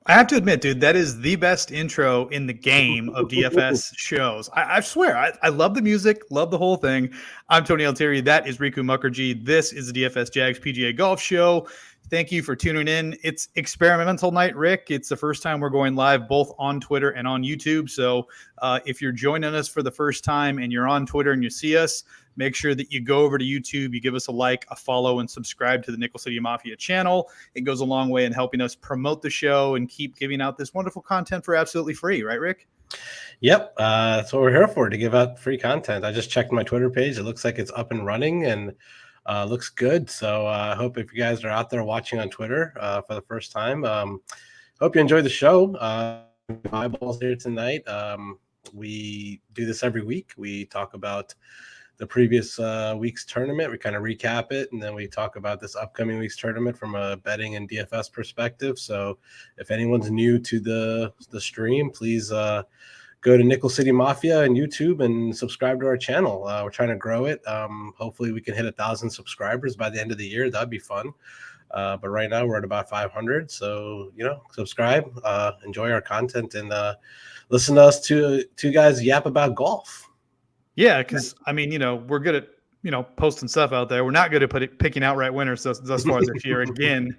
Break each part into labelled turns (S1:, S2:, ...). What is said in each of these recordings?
S1: I have to admit, dude, that is the best intro in the game of DFS shows. I swear, I love the music, love the whole thing. I'm Tony Altieri. That is Riku Mukherjee. This is the DFS Jags PGA Golf Show. Thank you for tuning in. It's experimental night, Rick. It's the first time we're going live both on Twitter and on YouTube. So if you're joining us for the first time and you're on Twitter and you see us, make sure that you go over to YouTube, you give us a like, a follow, and subscribe to the Nickel City Mafia channel. It goes a long way in helping us promote the show and keep giving out this wonderful content for absolutely free. Right, Rick?
S2: Yep. That's what we're here for, to give out free content. I just checked my Twitter page. It looks like it's up and running and looks good. So I hope if you guys are out there watching on Twitter for the first time, hope you enjoyed the show. Eyeballs here tonight. We do this every week. We talk about the previous week's tournament. We kind of recap it, and then we talk about this upcoming week's tournament from a betting and DFS perspective. So if anyone's new to the stream, please go to Nickel City Mafia and YouTube and subscribe to our channel. We're trying to grow it. Hopefully we can hit 1,000 subscribers by the end of the year. That'd be fun. But right now we're at about 500. So, subscribe, enjoy our content, and listen to us two guys yap about golf.
S1: Yeah, because we're good at posting stuff out there. We're not good at picking outright winners thus far this year. Again,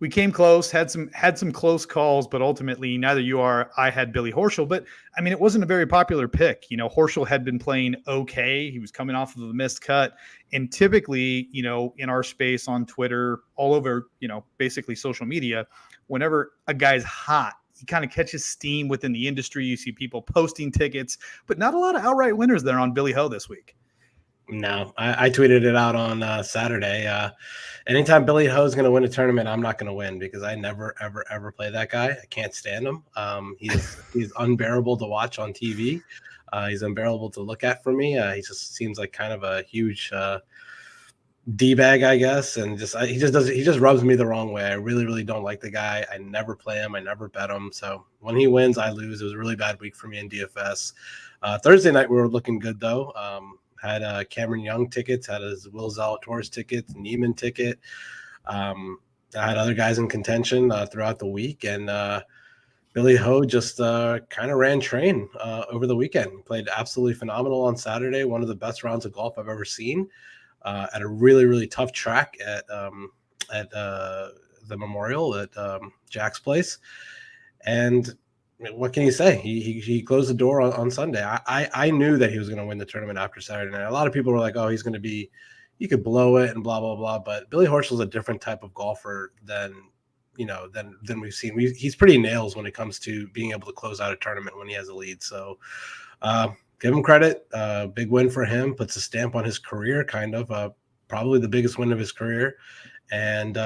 S1: we came close, had some close calls, but ultimately neither you or I had Billy Horschel. But it wasn't a very popular pick. Horschel had been playing okay. He was coming off of a missed cut, and typically, in our space on Twitter, all over, basically social media, whenever a guy's hot, he kind of catches steam within the industry. You see people posting tickets, but not a lot of outright winners there on Billy Ho this week.
S2: No, I tweeted it out on Saturday. Anytime Billy Ho is going to win a tournament, I'm not going to win because I never, ever, ever play that guy. I can't stand him. He's unbearable to watch on TV. He's unbearable to look at for me. He just seems like kind of a huge D-bag, I guess, and he just rubs me the wrong way. I really, really don't like the guy. I never play him. I never bet him. So when he wins, I lose. It was a really bad week for me in DFS. Thursday night, we were looking good, though. Had Cameron Young tickets, had his Will Zalatoris ticket, Neiman ticket. I had other guys in contention throughout the week, and Billy Ho just kind of ran train over the weekend. Played absolutely phenomenal on Saturday, one of the best rounds of golf I've ever seen. At a really, really tough track at the Memorial at Jack's place. And what can you say? He closed the door on Sunday. I knew that he was going to win the tournament after Saturday night. A lot of people were like, oh, he could blow it and blah, blah, blah. But Billy Horschel's a different type of golfer than we've seen. He's pretty nails when it comes to being able to close out a tournament when he has a lead. So, give him credit. Big win for him. Puts a stamp on his career, kind of. Probably the biggest win of his career. And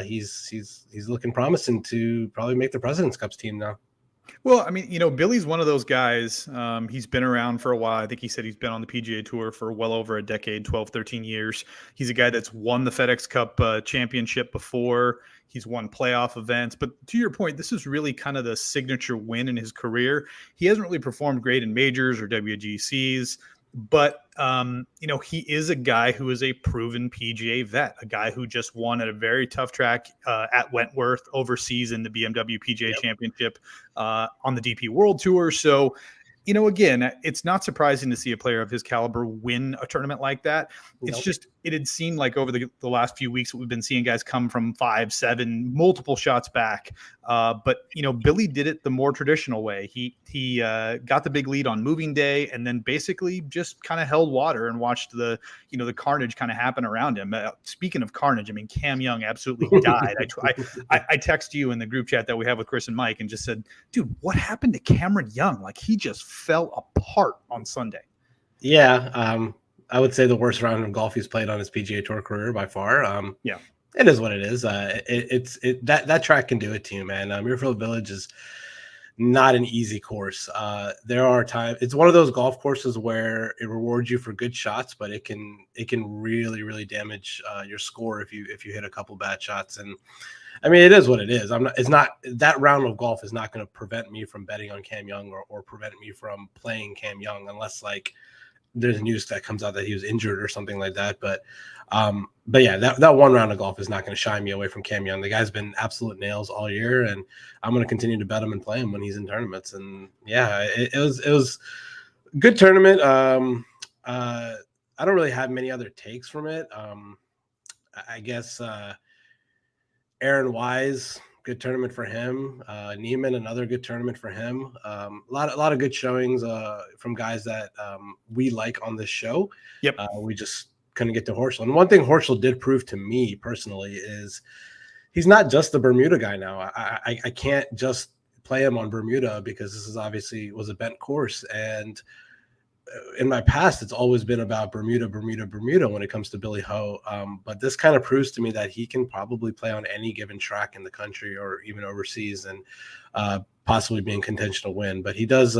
S2: he's looking promising to probably make the President's Cups team now.
S1: Well, Billy's one of those guys. He's been around for a while. I think he said he's been on the PGA Tour for well over a decade, 12, 13 years. He's a guy that's won the FedEx Cup championship before. He's won playoff events. But to your point, this is really kind of the signature win in his career. He hasn't really performed great in majors or WGCs. But, he is a guy who is a proven PGA vet, a guy who just won at a very tough track at Wentworth overseas in the BMW PGA Championship on the DP World Tour. So, again, it's not surprising to see a player of his caliber win a tournament like that. It's just, it had seemed like over the last few weeks, we've been seeing guys come from 5, 7, multiple shots back. But Billy did it the more traditional way. He got the big lead on moving day and then basically just kind of held water and watched the carnage kind of happen around him. Speaking of carnage, Cam Young absolutely died. I text you in the group chat that we have with Chris and Mike and just said, dude, what happened to Cameron Young? Like, he just fell apart on Sunday.
S2: Yeah. I would say the worst round of golf he's played on his PGA Tour career by far. It is what it is. That track can do it to you, man. Muirfield Village is not an easy course. There are times it's one of those golf courses where it rewards you for good shots, but it can really, really damage your score if you hit a couple bad shots. And it is what it is. It's not that round of golf is not going to prevent me from betting on Cam Young or prevent me from playing Cam Young unless there's news that comes out that he was injured or something like that. But yeah, that one round of golf is not going to shy me away from Cam Young. The guy's been absolute nails all year, and I'm going to continue to bet him and play him when he's in tournaments. And yeah, it was a good tournament. I don't really have many other takes from it. I guess Aaron Wise, good tournament for him. Neiman, another good tournament for him. A lot of good showings from guys that we like on this show.
S1: Yep.
S2: We just couldn't get to Horschel. And one thing Horschel did prove to me personally is he's not just the Bermuda guy now. I can't just play him on Bermuda because this is obviously was a bent course. And in my past, it's always been about Bermuda when it comes to Billy Ho. But this kind of proves to me that he can probably play on any given track in the country or even overseas and possibly be in contention to win. But he does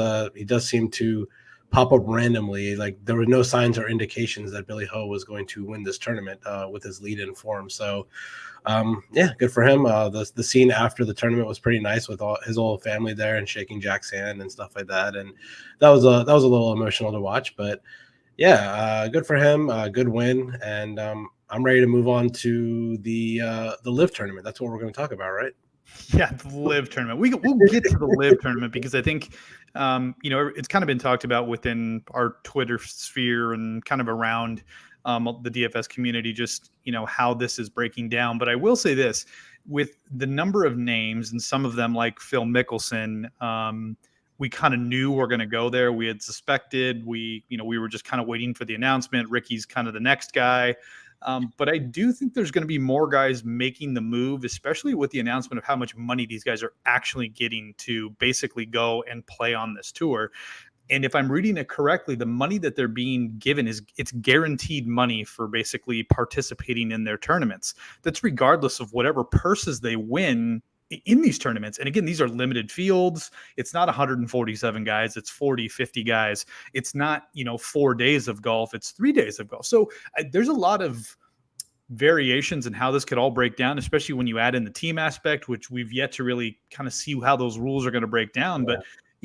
S2: seem to pop up randomly. Like there were no signs or indications that Billy Ho was going to win this tournament with his lead-in form. So yeah, good for him. The scene after the tournament was pretty nice with all his whole family there and shaking Jack's hand and stuff like that. And that was a little emotional to watch, but yeah, good for him. Good win. And I'm ready to move on to the LIV tournament. That's what we're going to talk about, right?
S1: Yeah, the LIV tournament. We'll get to the LIV tournament because I think, it's kind of been talked about within our Twitter sphere and kind of around the DFS community, just, how this is breaking down. But I will say this, with the number of names and some of them like Phil Mickelson, we kind of knew we're going to go there. We had suspected, we were just kind of waiting for the announcement. Ricky's kind of the next guy. But I do think there's going to be more guys making the move, especially with the announcement of how much money these guys are actually getting to basically go and play on this tour. And if I'm reading it correctly, the money that they're being given it's guaranteed money for basically participating in their tournaments. That's regardless of whatever purses they win in these tournaments. And again, these are limited fields. It's not 147 guys. It's 40, 50 guys. It's not, 4 days of golf. It's 3 days of golf. So there's a lot of variations in how this could all break down, especially when you add in the team aspect, which we've yet to really kind of see how those rules are going to break down. Yeah.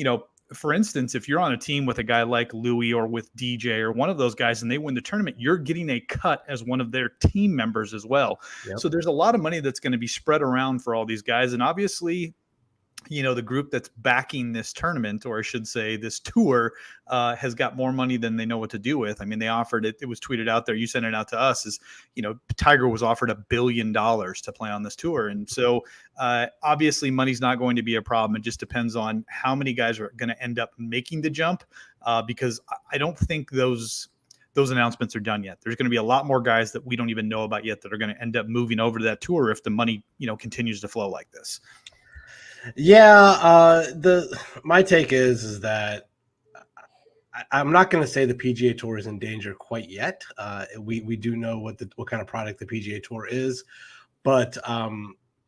S1: But, for instance, if you're on a team with a guy like Louis or with DJ or one of those guys and they win the tournament, you're getting a cut as one of their team members as well. Yep. So there's a lot of money that's going to be spread around for all these guys. And obviously, the group that's backing this tournament, or I should say this tour, has got more money than they know what to do with. I mean, they offered it. It was tweeted out there. You sent it out to us is, Tiger was offered $1 billion to play on this tour. And so obviously money's not going to be a problem. It just depends on how many guys are going to end up making the jump because I don't think those announcements are done yet. There's going to be a lot more guys that we don't even know about yet that are going to end up moving over to that tour if the money, continues to flow like this.
S2: Yeah, my take is that I'm not going to say the PGA Tour is in danger quite yet. We do know what kind of product the PGA Tour is, but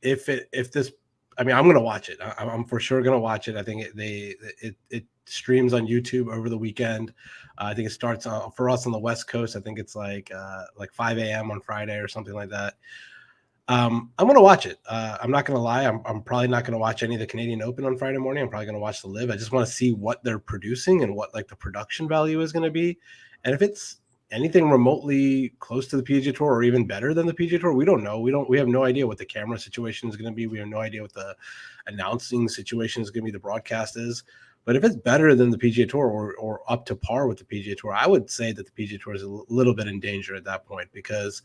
S2: if this, I mean, I'm going to watch it. I'm for sure going to watch it. I think it streams on YouTube over the weekend. I think it starts for us on the West Coast. I think it's like 5 a.m. on Friday or something like that. I'm going to watch it. I'm not going to lie. I'm probably not going to watch any of the Canadian Open on Friday morning. I'm probably going to watch the LIV. I just want to see what they're producing and what the production value is going to be. And if it's anything remotely close to the PGA Tour or even better than the PGA Tour, we don't know. We have no idea what the camera situation is going to be. We have no idea what the announcing situation is going to be, the broadcast is. But if it's better than the PGA Tour or up to par with the PGA Tour, I would say that the PGA Tour is a little bit in danger at that point because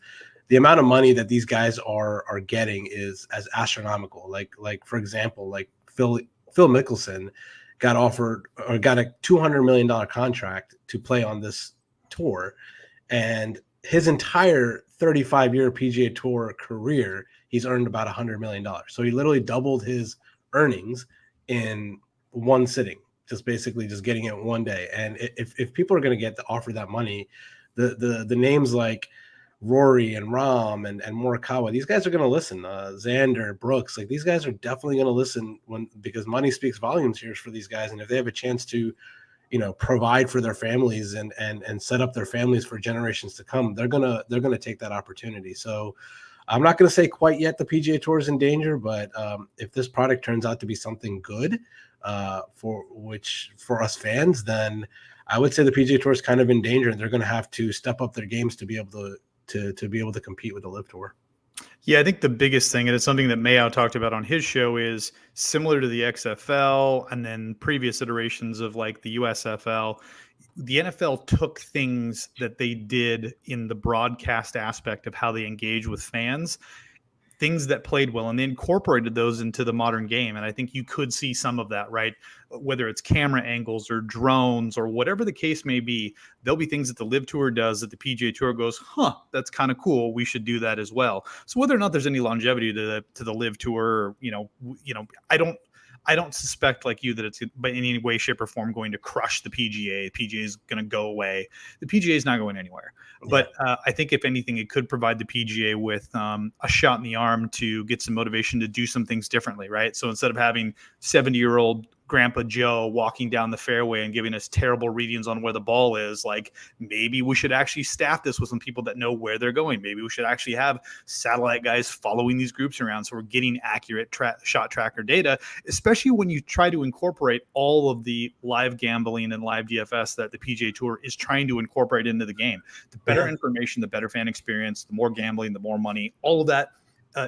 S2: the amount of money that these guys are getting is as astronomical. Like for example, like Phil Mickelson got offered or got a $200 million contract to play on this tour, and his entire 35-year PGA Tour career, he's earned about $100 million. So he literally doubled his earnings in one sitting, just basically just getting it one day. And if people are going to get to offer that money, the names like Rory and Rahm and Morikawa, these guys are going to listen. Xander, Brooks, like these guys are definitely going to listen because money speaks volumes here for these guys. And if they have a chance to, provide for their families and set up their families for generations to come, they're gonna take that opportunity. So I'm not going to say quite yet the PGA Tour is in danger, but if this product turns out to be something good for us fans, then I would say the PGA Tour is kind of in danger, and they're going to have to step up their games to be able to be able to compete with the Live Tour.
S1: Yeah, I think the biggest thing, and it's something that Mayow talked about on his show, is similar to the XFL and then previous iterations of like the USFL. The NFL took things that they did in the broadcast aspect of how they engage with fans, things that played well, and they incorporated those into the modern game. And I think you could see some of that, right? Whether it's camera angles or drones or whatever the case may be, there'll be things that the Live Tour does that the PGA Tour goes, that's kind of cool. We should do that as well. So whether or not there's any longevity to the Live Tour, I don't suspect like you that it's by any way, shape, or form going to crush the PGA. The PGA is going to go away. The PGA is not going anywhere. Yeah. But I think if anything, it could provide the PGA with a shot in the arm to get some motivation to do some things differently, right? So instead of having 70-year-old Grandpa Joe walking down the fairway and giving us terrible readings on where the ball is, like maybe we should actually staff this with some people that know where they're going. Maybe we should actually have satellite guys following these groups around so we're getting accurate shot tracker data, especially when you try to incorporate all of the live gambling and live DFS that the PGA Tour is trying to incorporate into the game. The better information, the better fan experience, the more gambling, the more money, all of that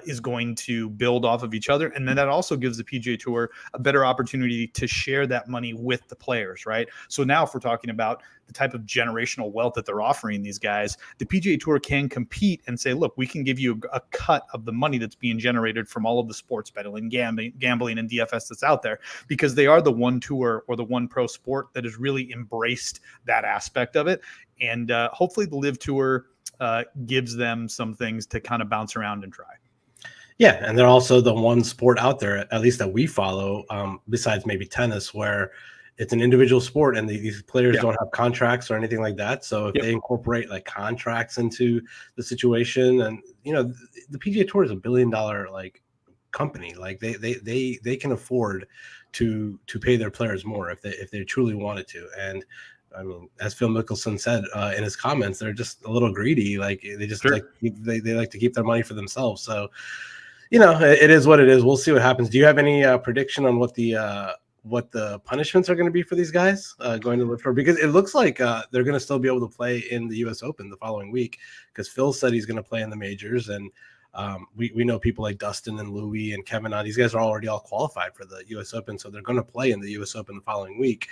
S1: is going to build off of each other. And then that also gives the PGA Tour a better opportunity to share that money with the players, right? So now if we're talking about the type of generational wealth that they're offering these guys, the PGA Tour can compete and say, look, we can give you a cut of the money that's being generated from all of the sports betting, gambling and DFS that's out there, because they are the one tour or the one pro sport that has really embraced that aspect of it. And hopefully the Live Tour gives them some things to kind of bounce around and try.
S2: Yeah, and they're also the one sport out there, at least that we follow, besides maybe tennis, where it's an individual sport and these players don't have contracts or anything like that. So if they incorporate like contracts into the situation, and the PGA Tour is $1 billion like company, like they can afford to pay their players more if they truly wanted to. And I mean, as Phil Mickelson said in his comments, they're just a little greedy. Like they just like they like to keep their money for themselves. So it is what it is. We'll see what happens. Do you have any prediction on what the punishments are going to be for these guys going to Live Tour? Because it looks like they're going to still be able to play in the U.S. Open the following week, because Phil said he's going to play in the majors, and we know people like Dustin and Louis and Kevin. These guys are already all qualified for the U.S. Open, so they're going to play in the U.S. Open the following week.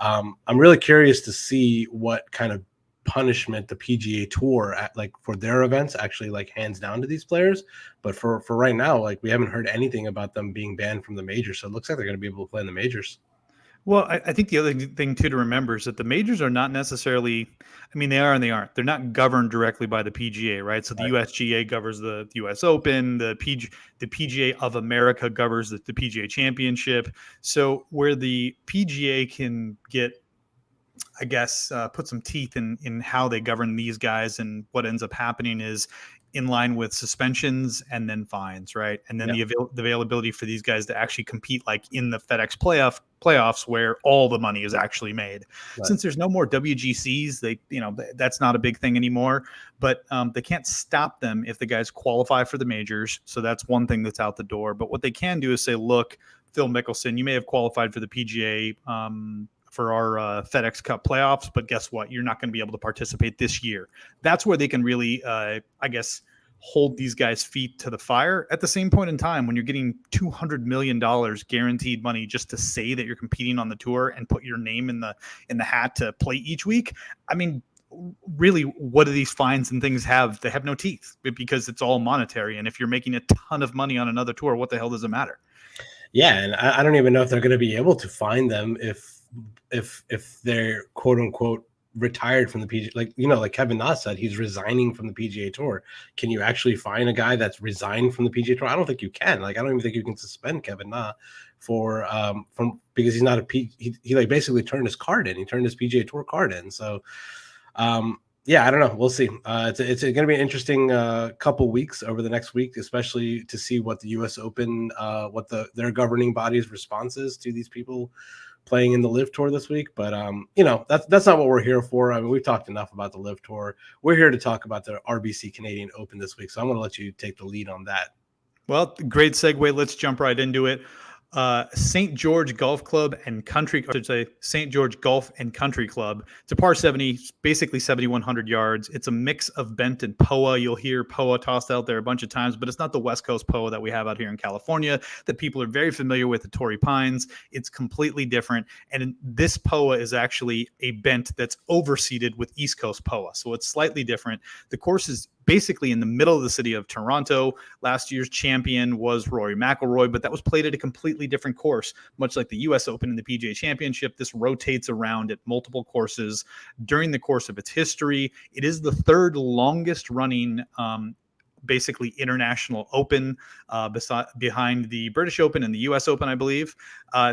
S2: I'm really curious to see what kind of punishment the PGA Tour for their events actually like hands down to these players. But for right now, like we haven't heard anything about them being banned from the majors. So it looks like they're going to be able to play in the majors.
S1: Well, I think the other thing too to remember is that the majors are not necessarily, I mean, they are and they aren't. They're not governed directly by the PGA, right? So the USGA governs the US Open, the PGA of America governs the PGA Championship. So where the PGA can get, I guess, put some teeth in how they govern these guys, and what ends up happening is in line with suspensions and then fines, right? And then the availability for these guys to actually compete like in the FedEx playoffs where all the money is actually made. Right. Since there's no more WGCs, that's not a big thing anymore, but they can't stop them if the guys qualify for the majors. So that's one thing that's out the door. But what they can do is say, look, Phil Mickelson, you may have qualified for the PGA for our FedEx Cup playoffs, but guess what? You're not going to be able to participate this year. That's where they can really, I guess, hold these guys' feet to the fire. At the same point in time, when you're getting $200 million guaranteed money just to say that you're competing on the tour and put your name in the hat to play each week, I mean, really, what do these fines and things have? They have no teeth because it's all monetary. And if you're making a ton of money on another tour, what the hell does it matter?
S2: Yeah, and I don't even know if they're going to be able to fine them if they're quote unquote retired from the PGA, like Kevin Na said, he's resigning from the PGA Tour. Can you actually fine a guy that's resigned from the PGA Tour? I don't think you can. Like, I don't even think you can suspend Kevin Na because he's not he like basically turned his card in. He turned his PGA Tour card in. So, I don't know. We'll see. It's going to be an interesting couple weeks over the next week, especially to see what the U.S. Open, what their governing body's response is to these people playing in the Live Tour this week. But that's not what we're here for. I mean, we've talked enough about the Live Tour. We're here to talk about the RBC Canadian Open this week. So I'm going to let you take the lead on that.
S1: Well, great segue. Let's jump right into it. St. George Golf Club and Country, I should say St. George Golf and Country Club. It's a par 70, basically 7,100 yards. It's a mix of bent and POA. You'll hear POA tossed out there a bunch of times, but it's not the West Coast POA that we have out here in California that people are very familiar with at Torrey Pines. It's completely different. And this POA is actually a bent that's overseeded with East Coast POA. So it's slightly different. The course is basically in the middle of the city of Toronto. Last year's champion was Rory McIlroy, but that was played at a completely different course. Much like the U.S. Open and the PGA Championship, this rotates around at multiple courses during the course of its history. It is the third longest running basically international open behind the British Open and the U.S. Open, I believe.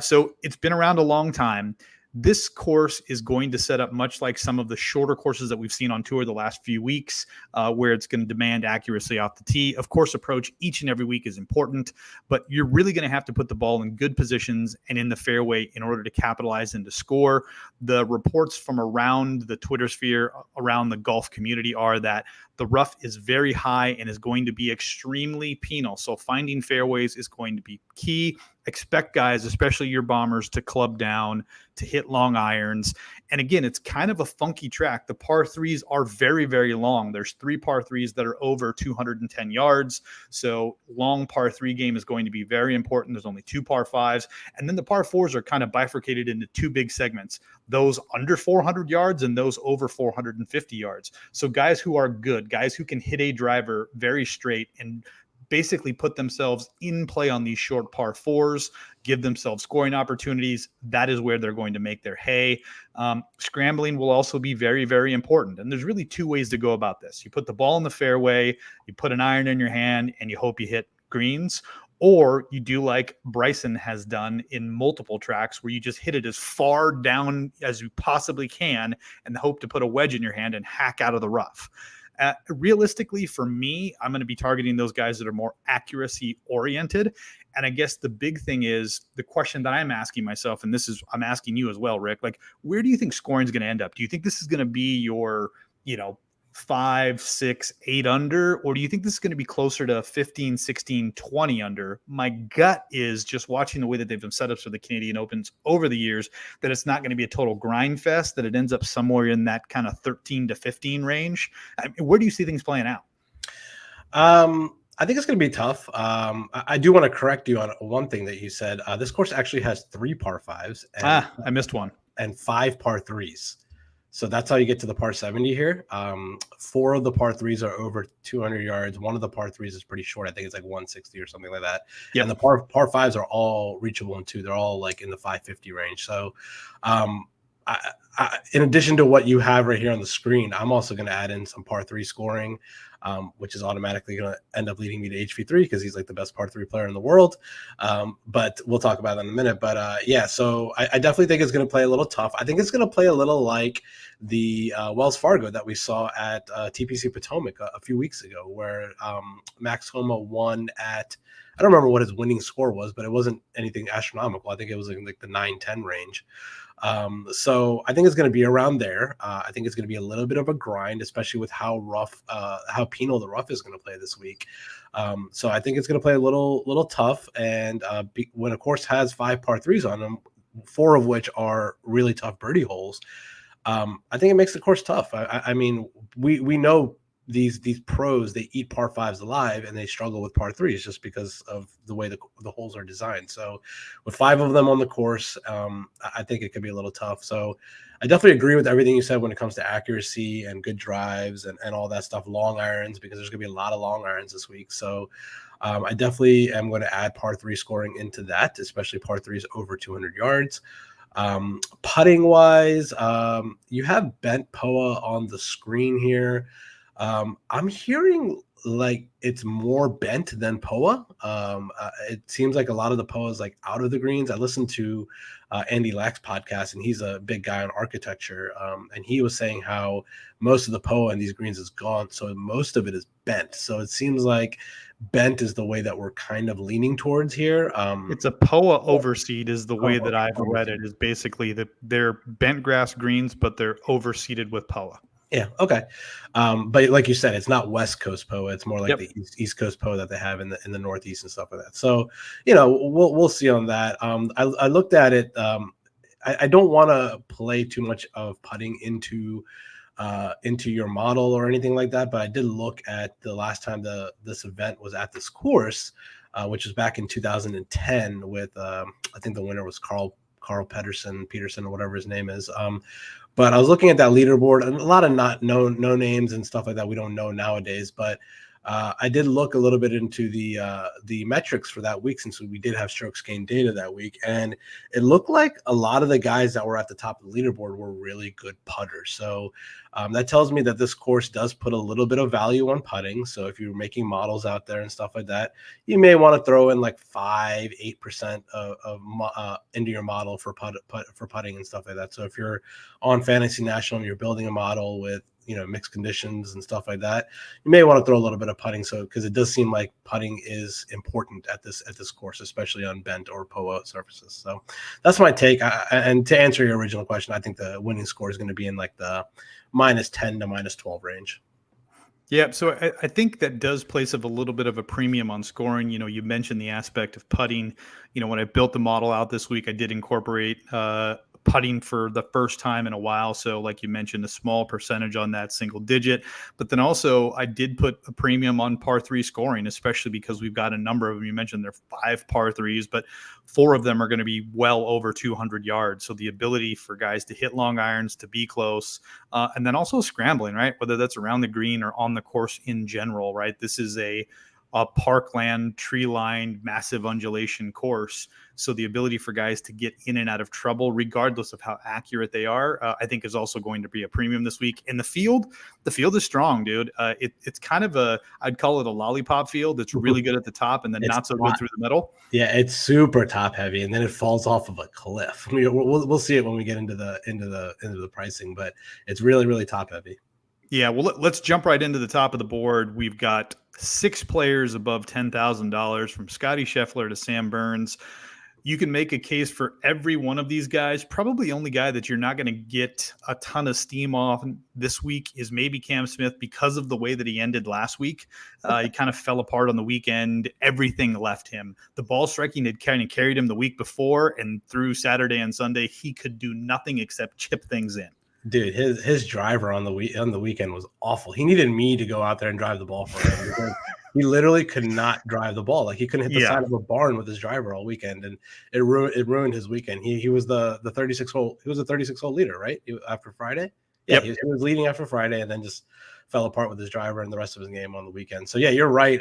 S1: So it's been around a long time. This course is going to set up much like some of the shorter courses that we've seen on tour the last few weeks, where it's going to demand accuracy off the tee. Of course, approach each and every week is important, but you're really going to have to put the ball in good positions and in the fairway in order to capitalize and to score. The reports from around the Twitter sphere, around the golf community, are that the rough is very high and is going to be extremely penal. So finding fairways is going to be key. Expect guys, especially your bombers, to club down, to hit long irons. And again, it's kind of a funky track. The par threes are very, very long. There's 3 par threes that are over 210 yards. So long par 3 game is going to be very important. There's only 2 par 5s. And then the par 4s are kind of bifurcated into 2 big segments, those under 400 yards and those over 450 yards. So guys who are good, guys who can hit a driver very straight and basically put themselves in play on these short par 4s, give themselves scoring opportunities. That is where they're going to make their hay. Scrambling will also be very, very important. And there's really 2 ways to go about this. You put the ball in the fairway, you put an iron in your hand, and you hope you hit greens. Or you do like Bryson has done in multiple tracks, where you just hit it as far down as you possibly can and hope to put a wedge in your hand and hack out of the rough. Realistically, for me, I'm going to be targeting those guys that are more accuracy oriented. And I guess the big thing is the question that I'm asking myself, and I'm asking you as well, Rick, like, where do you think scoring is going to end up? Do you think this is going to be your, 5, 6, 8 under, or do you think this is going to be closer to 15, 16, 20 under? My gut is, just watching the way that they've been set up for the Canadian Opens over the years, that it's not going to be a total grind fest, that it ends up somewhere in that kind of 13 to 15 range. Where do you see things playing out?
S2: I think it's going to be tough. I do want to correct you on one thing that you said. This course actually has 3 par 5s.
S1: I missed one.
S2: And 5 par 3s. So that's how you get to the par 70 here. 4 of the par 3s are over 200 yards. One of the par 3s is pretty short. I think it's like 160 or something like that. Yep. And the par 5s are all reachable in 2. They're all like in the 550 range. So in addition to what you have right here on the screen, I'm also going to add in some par 3 scoring, which is automatically going to end up leading me to HV3 because he's like the best par 3 player in the world. But we'll talk about that in a minute. But yeah, so I definitely think it's going to play a little tough. I think it's going to play a little like the Wells Fargo that we saw at TPC Potomac a few weeks ago, where Max Homa won at, I don't remember what his winning score was, but it wasn't anything astronomical. I think it was in like the 9-10 range. So I think it's going to be around there. I think it's going to be a little bit of a grind, especially with how rough, how penal the rough is going to play this week. So I think it's going to play a little tough. And when a course has 5 par 3s on them, 4 of which are really tough birdie holes, I think it makes the course tough. I mean, we know these pros, they eat par 5s alive and they struggle with par 3s just because of the way the holes are designed. So with 5 of them on the course, I think it could be a little tough. So I definitely agree with everything you said when it comes to accuracy and good drives and all that stuff, long irons, because there's going to be a lot of long irons this week. So I definitely am going to add par 3 scoring into that, especially par 3s over 200 yards. Putting wise, you have bent POA on the screen here. I'm hearing like it's more bent than POA. It seems like a lot of the POA is like out of the greens. I listened to Andy Lack's podcast, and he's a big guy on architecture. And he was saying how most of the POA in these greens is gone. So most of it is bent. So it seems like bent is the way that we're kind of leaning towards here.
S1: It's a POA overseed is the way that I've read it, is basically that they're bent grass greens, but they're overseeded with POA.
S2: Yeah. Okay. But like you said, it's not West Coast POA. It's more like
S1: Yep.
S2: the East Coast POA that they have in the Northeast and stuff like that. So, we'll see on that. I looked at it. I don't want to play too much of putting into your model or anything like that, but I did look at the last time this event was at this course, which was back in 2010 with I think the winner was Carl Peterson or whatever his name is. But I was looking at that leaderboard, and a lot of not no names and stuff like that we don't know nowadays. But I did look a little bit into the metrics for that week, since we did have strokes gained data that week, and it looked like a lot of the guys that were at the top of the leaderboard were really good putters. So that tells me that this course does put a little bit of value on putting. So if you're making models out there and stuff like that, you may want to throw in like 5-8% into your model for putting and stuff like that. So if you're on Fantasy National and you're building a model with mixed conditions and stuff like that, you may want to throw a little bit of putting, so because it does seem like putting is important at this course, especially on bent or POA surfaces. So that's my take. And to answer your original question, I think the winning score is going to be in like the -10 to -12 range.
S1: Yeah, so I think that does place a little bit of a premium on scoring. You mentioned the aspect of putting. When I built the model out this week, I did incorporate putting for the first time in a while. So like you mentioned, a small percentage on that, single digit. But then also I did put a premium on par 3 scoring, especially because we've got a number of them. You mentioned there are 5 par 3s, but 4 of them are going to be well over 200 yards. So the ability for guys to hit long irons, to be close, and then also scrambling, right? Whether that's around the green or on the course in general, right? This is a parkland, tree-lined, massive undulation course. So the ability for guys to get in and out of trouble, regardless of how accurate they are, I think is also going to be a premium this week. And the field is strong, dude. It's kind of I'd call it a lollipop field. It's really good at the top and then not so good through the middle.
S2: Yeah, it's super top heavy, and then it falls off of a cliff. We'll see it when we get into the pricing, but it's really, really top heavy.
S1: Yeah, well, let's jump right into the top of the board. We've got 6 players above $10,000, from Scotty Scheffler to Sam Burns. You can make a case for every one of these guys. Probably the only guy that you're not going to get a ton of steam off this week is maybe Cam Smith, because of the way that he ended last week. He kind of fell apart on the weekend. Everything left him. The ball striking had kind of carried him the week before, and through Saturday and Sunday, he could do nothing except chip things in.
S2: Dude, his driver on the weekend was awful. He needed me to go out there and drive the ball for him, because he literally could not drive the ball. Like, he couldn't hit the side of a barn with his driver all weekend, and it ruined his weekend. He was the 36 hole. He was a 36 hole leader, right? After Friday, yeah, yep. He was leading after Friday, and then just fell apart with his driver and the rest of his game on the weekend. So yeah, you're right.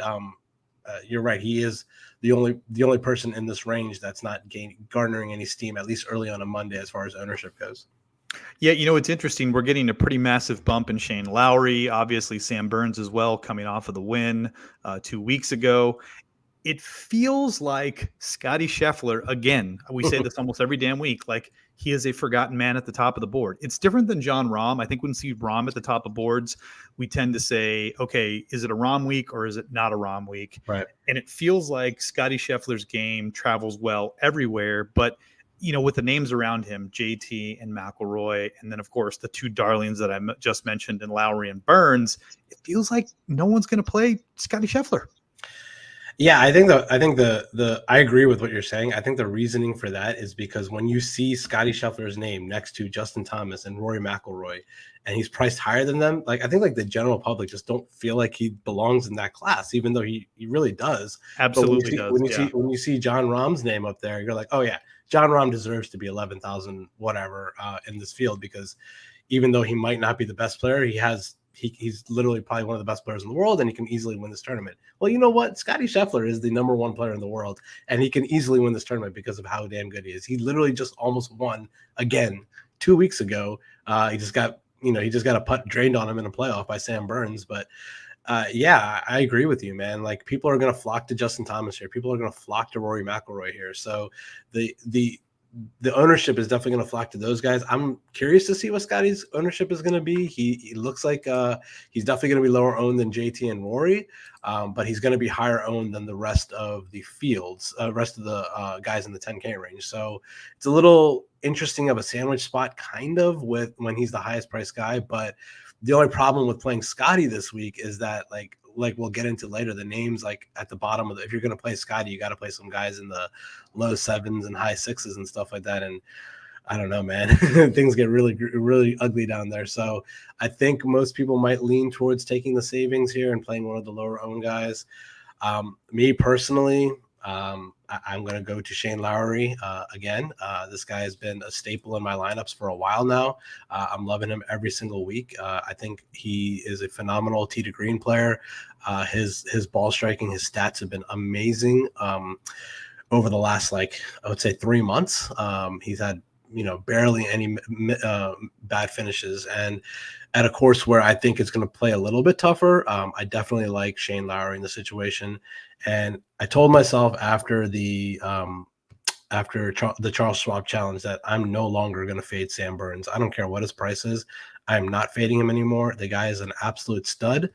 S2: You're right. He is the only person in this range that's not garnering any steam, at least early on a Monday, as far as ownership goes.
S1: Yeah, it's interesting. We're getting a pretty massive bump in Shane Lowry, obviously Sam Burns as well, coming off of the win 2 weeks ago. It feels like Scotty Scheffler, again, we say this almost every damn week, like he is a forgotten man at the top of the board. It's different than Jon Rahm. I think when we see Rahm at the top of boards, we tend to say, okay, is it a Rahm week or is it not a Rahm week?
S2: Right.
S1: And it feels like Scotty Scheffler's game travels well everywhere, but with the names around him, JT and McIlroy, and then, of course, the 2 darlings that I just mentioned in Lowry and Burns, it feels like no one's going to play Scotty Scheffler.
S2: Yeah, I think I agree with what you're saying. I think the reasoning for that is because when you see Scotty Scheffler's name next to Justin Thomas and Rory McIlroy, and he's priced higher than them, like, I think like the general public just don't feel like he belongs in that class, even though he really does.
S1: Absolutely does.
S2: When you see Jon Rahm's name up there, you're like, oh yeah, Jon Rahm deserves to be 11,000 whatever in this field, because even though he might not be the best player, he's literally probably one of the best players in the world, and he can easily win this tournament. Well, you know what? Scotty Scheffler is the number 1 player in the world, and he can easily win this tournament because of how damn good he is. He literally just almost won again 2 weeks ago. He just got a putt drained on him in a playoff by Sam Burns. But yeah, I agree with you, man. Like, people are going to flock to Justin Thomas here. People are going to flock to Rory McIlroy here. So the ownership is definitely going to flock to those guys. I'm curious to see what Scotty's ownership is going to be. He looks like he's definitely going to be lower owned than JT and Rory, but he's going to be higher owned than the rest of the fields, rest of the guys in the 10K range. So it's a little interesting of a sandwich spot, kind of, with when he's the highest priced guy. But The only problem with playing Scotty this week is that like we'll get into later, the names like at the bottom of the, if you're going to play Scotty, you got to play some guys in the low 7s and high 6s and stuff like that. And I don't know, man, things get really, really ugly down there. So I think most people might lean towards taking the savings here and playing one of the lower owned guys. Me personally, I'm going to go to Shane Lowry again. This guy has been a staple in my lineups for a while now. I'm loving him every single week. I think he is a phenomenal tee to green player. His ball striking, his stats have been amazing over the last, I would say 3 months. He's had barely any bad finishes, and at a course where I think it's going to play a little bit tougher. I definitely like Shane Lowry in the situation. And I told myself after the Charles Schwab Challenge that I'm no longer going to fade Sam Burns. I don't care what his price is. I'm not fading him anymore. The guy is an absolute stud.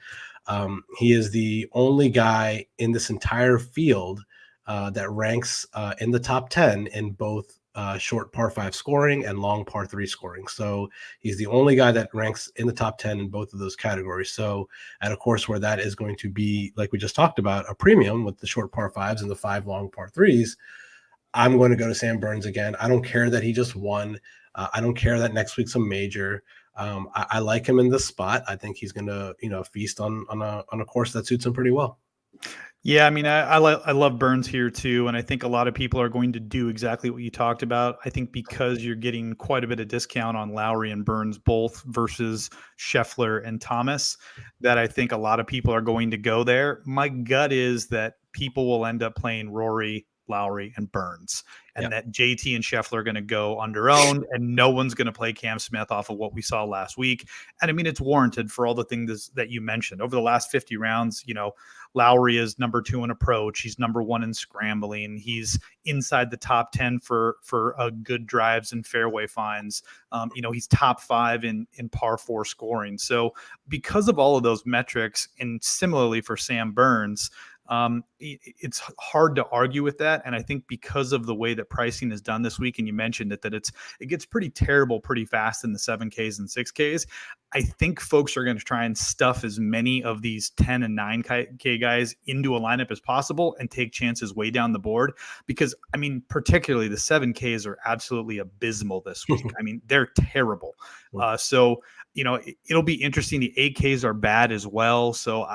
S2: He is the only guy in this entire field that ranks in the top 10 in both short par 5 scoring and long par 3 scoring. So he's the only guy that ranks in the top 10 in both of those categories. So at a course where that is going to be, like we just talked about, a premium with the short par 5s and the 5 long par 3s, I'm going to go to Sam Burns again. I don't care that he just won. I don't care that next week's a major. I like him in this spot. I think he's going to, feast on a course that suits him pretty well.
S1: Yeah, I mean, I love Burns here too, and I think a lot of people are going to do exactly what you talked about. I think because you're getting quite a bit of discount on Lowry and Burns both versus Scheffler and Thomas, that I think a lot of people are going to go there. My gut is that people will end up playing Rory, Lowry, and Burns, and that JT and Scheffler are going to go under owned, and no one's going to play Cam Smith off of what we saw last week. And I mean, it's warranted for all the things that you mentioned over the last 50 rounds. Lowry is number 2 in approach. He's number 1 in scrambling. He's inside the top 10 for good drives and fairway finds. He's top 5 in par 4 scoring. So because of all of those metrics, and similarly for Sam Burns, it's hard to argue with that. And I think because of the way that pricing is done this week, and you mentioned it, that it gets pretty terrible pretty fast in the 7Ks and 6Ks. I think folks are going to try and stuff as many of these 10 and 9K guys into a lineup as possible and take chances way down the board, because I mean, particularly the 7Ks are absolutely abysmal this week. I mean, they're terrible. So it'll be interesting. The 8Ks are bad as well. So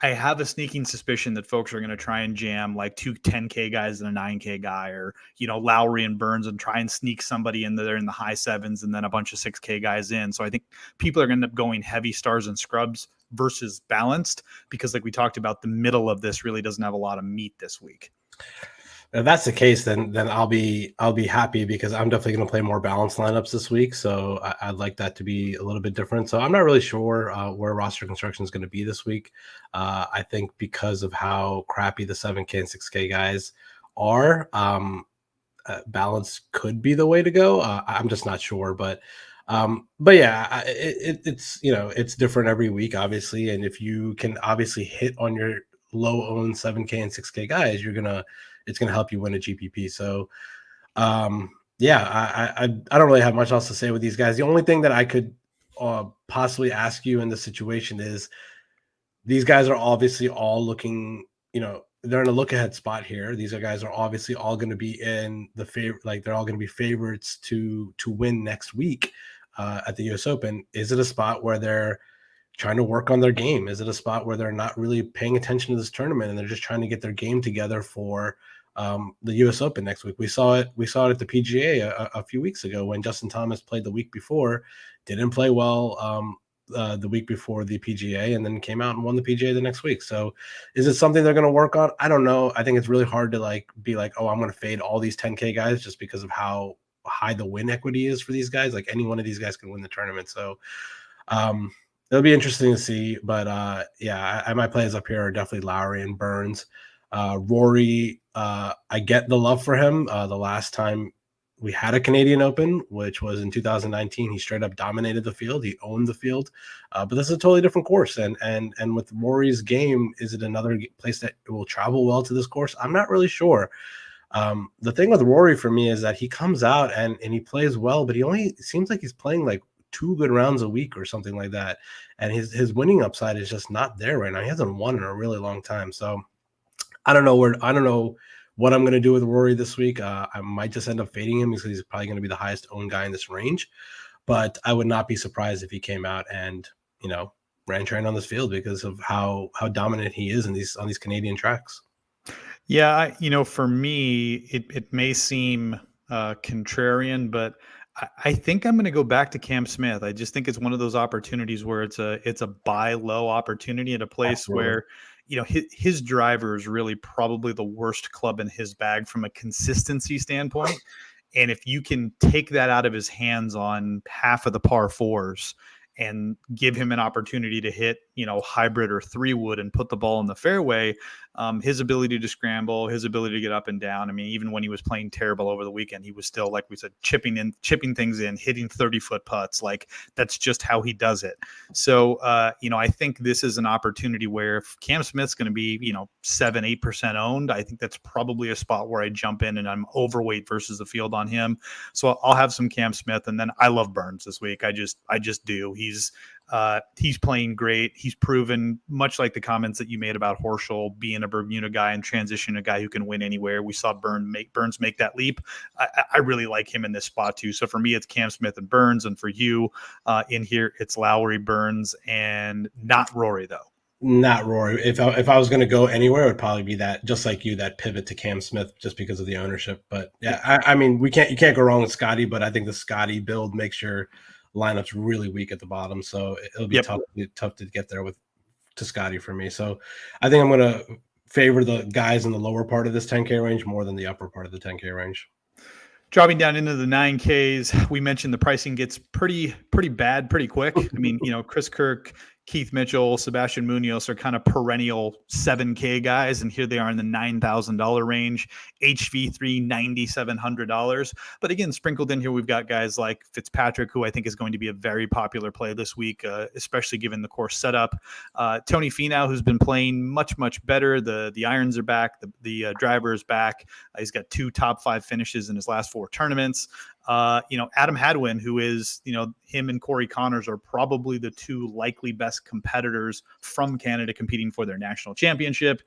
S1: I have a sneaking suspicion that folks are going to try and jam like 2 10K guys and a 9K guy, or, Lowry and Burns, and try and sneak somebody in there in the high 7s and then a bunch of 6K guys in. So I think people are going to end up going heavy stars and scrubs versus balanced, because like we talked about, the middle of this really doesn't have a lot of meat this week.
S2: If that's the case, then I'll be happy, because I'm definitely going to play more balanced lineups this week. So I'd like that to be a little bit different. So I'm not really sure where roster construction is going to be this week. I think because of how crappy the 7K and 6K guys are, balance could be the way to go. I'm just not sure, but yeah, it's different every week, obviously. And if you can obviously hit on your low owned 7K and 6K guys, it's going to help you win a GPP. So, yeah, I don't really have much else to say with these guys. The only thing that I could possibly ask you in this situation is, these guys are obviously all looking, they're in a look ahead spot here. These guys are obviously all going to be in the favorite, they're all going to be favorites to win next week at the US Open. Is it a spot where they're trying to work on their game? Is it a spot where they're not really paying attention to this tournament and they're just trying to get their game together for the US Open next week? We saw it at the PGA a few weeks ago when Justin Thomas played the week before, didn't play well the week before the PGA, and then came out and won the PGA the next week. So is it something they're going to work on? I don't know. I think it's really hard to be like, oh, I'm going to fade all these 10K guys just because of how high the win equity is for these guys. Like, any one of these guys can win the tournament. So it'll be interesting to see. But yeah, my plays up here are definitely Lowry and Burns. Rory, I get the love for him. The last time we had a Canadian Open, which was in 2019, he straight up dominated the field. He owned the field. But this is a totally different course. And with Rory's game, is it another place that will travel well to this course? I'm not really sure. The thing with Rory for me is that he comes out and he plays well, but he only seems like he's playing like 2 good rounds a week or something like that. And his winning upside is just not there right now. He hasn't won in a really long time. So I don't know what I'm going to do with Rory this week. I might just end up fading him because he's probably going to be the highest owned guy in this range. But I would not be surprised if he came out and, ran train on this field because of how dominant he is on these Canadian tracks.
S1: Yeah, for me, it may seem contrarian, but I think I'm going to go back to Cam Smith. I just think it's one of those opportunities where it's a buy low opportunity at a place where, his driver is really probably the worst club in his bag from a consistency standpoint. And if you can take that out of his hands on half of the par fours and give him an opportunity to hit, hybrid or 3-wood and put the ball in the fairway, his ability to scramble, his ability to get up and down. I mean, even when he was playing terrible over the weekend, he was still, like we said, chipping things in, hitting 30-foot putts. Like, that's just how he does it. So, I think this is an opportunity where if Cam Smith's going to be, 7-8% owned, I think that's probably a spot where I jump in and I'm overweight versus the field on him. So I'll have some Cam Smith, and then I love Burns this week. I just do. He's playing great. He's proven, much like the comments that you made about Horschel being a Bermuda guy and transition a guy who can win anywhere. We saw Burns make that leap. I really like him in this spot too. So for me, it's Cam Smith and Burns, and for you in here, it's Lowry, Burns, and not Rory though.
S2: Not Rory. If I was going to go anywhere, it would probably be that, just like you, that pivot to Cam Smith just because of the ownership. But yeah, I mean, you can't go wrong with Scotty, but I think the Scotty build makes your lineup's really weak at the bottom. So it'll be tough to get there to Scotty for me. So I think I'm going to favor the guys in the lower part of this 10K range more than the upper part of the 10K range.
S1: Dropping down into the 9Ks, we mentioned the pricing gets pretty bad pretty quick. I mean, Chris Kirk, Keith Mitchell, Sebastian Munoz are kind of perennial 7K guys, and here they are in the $9,000 range. HV3, $9,700. But again, sprinkled in here, we've got guys like Fitzpatrick, who I think is going to be a very popular play this week, especially given the course setup. Tony Finau, who's been playing much better. The irons are back. The driver is back. He's got 2 top 5 finishes in his last 4 tournaments. Adam Hadwin, who is, him and Corey Connors are probably the 2 likely best competitors from Canada competing for their national championship.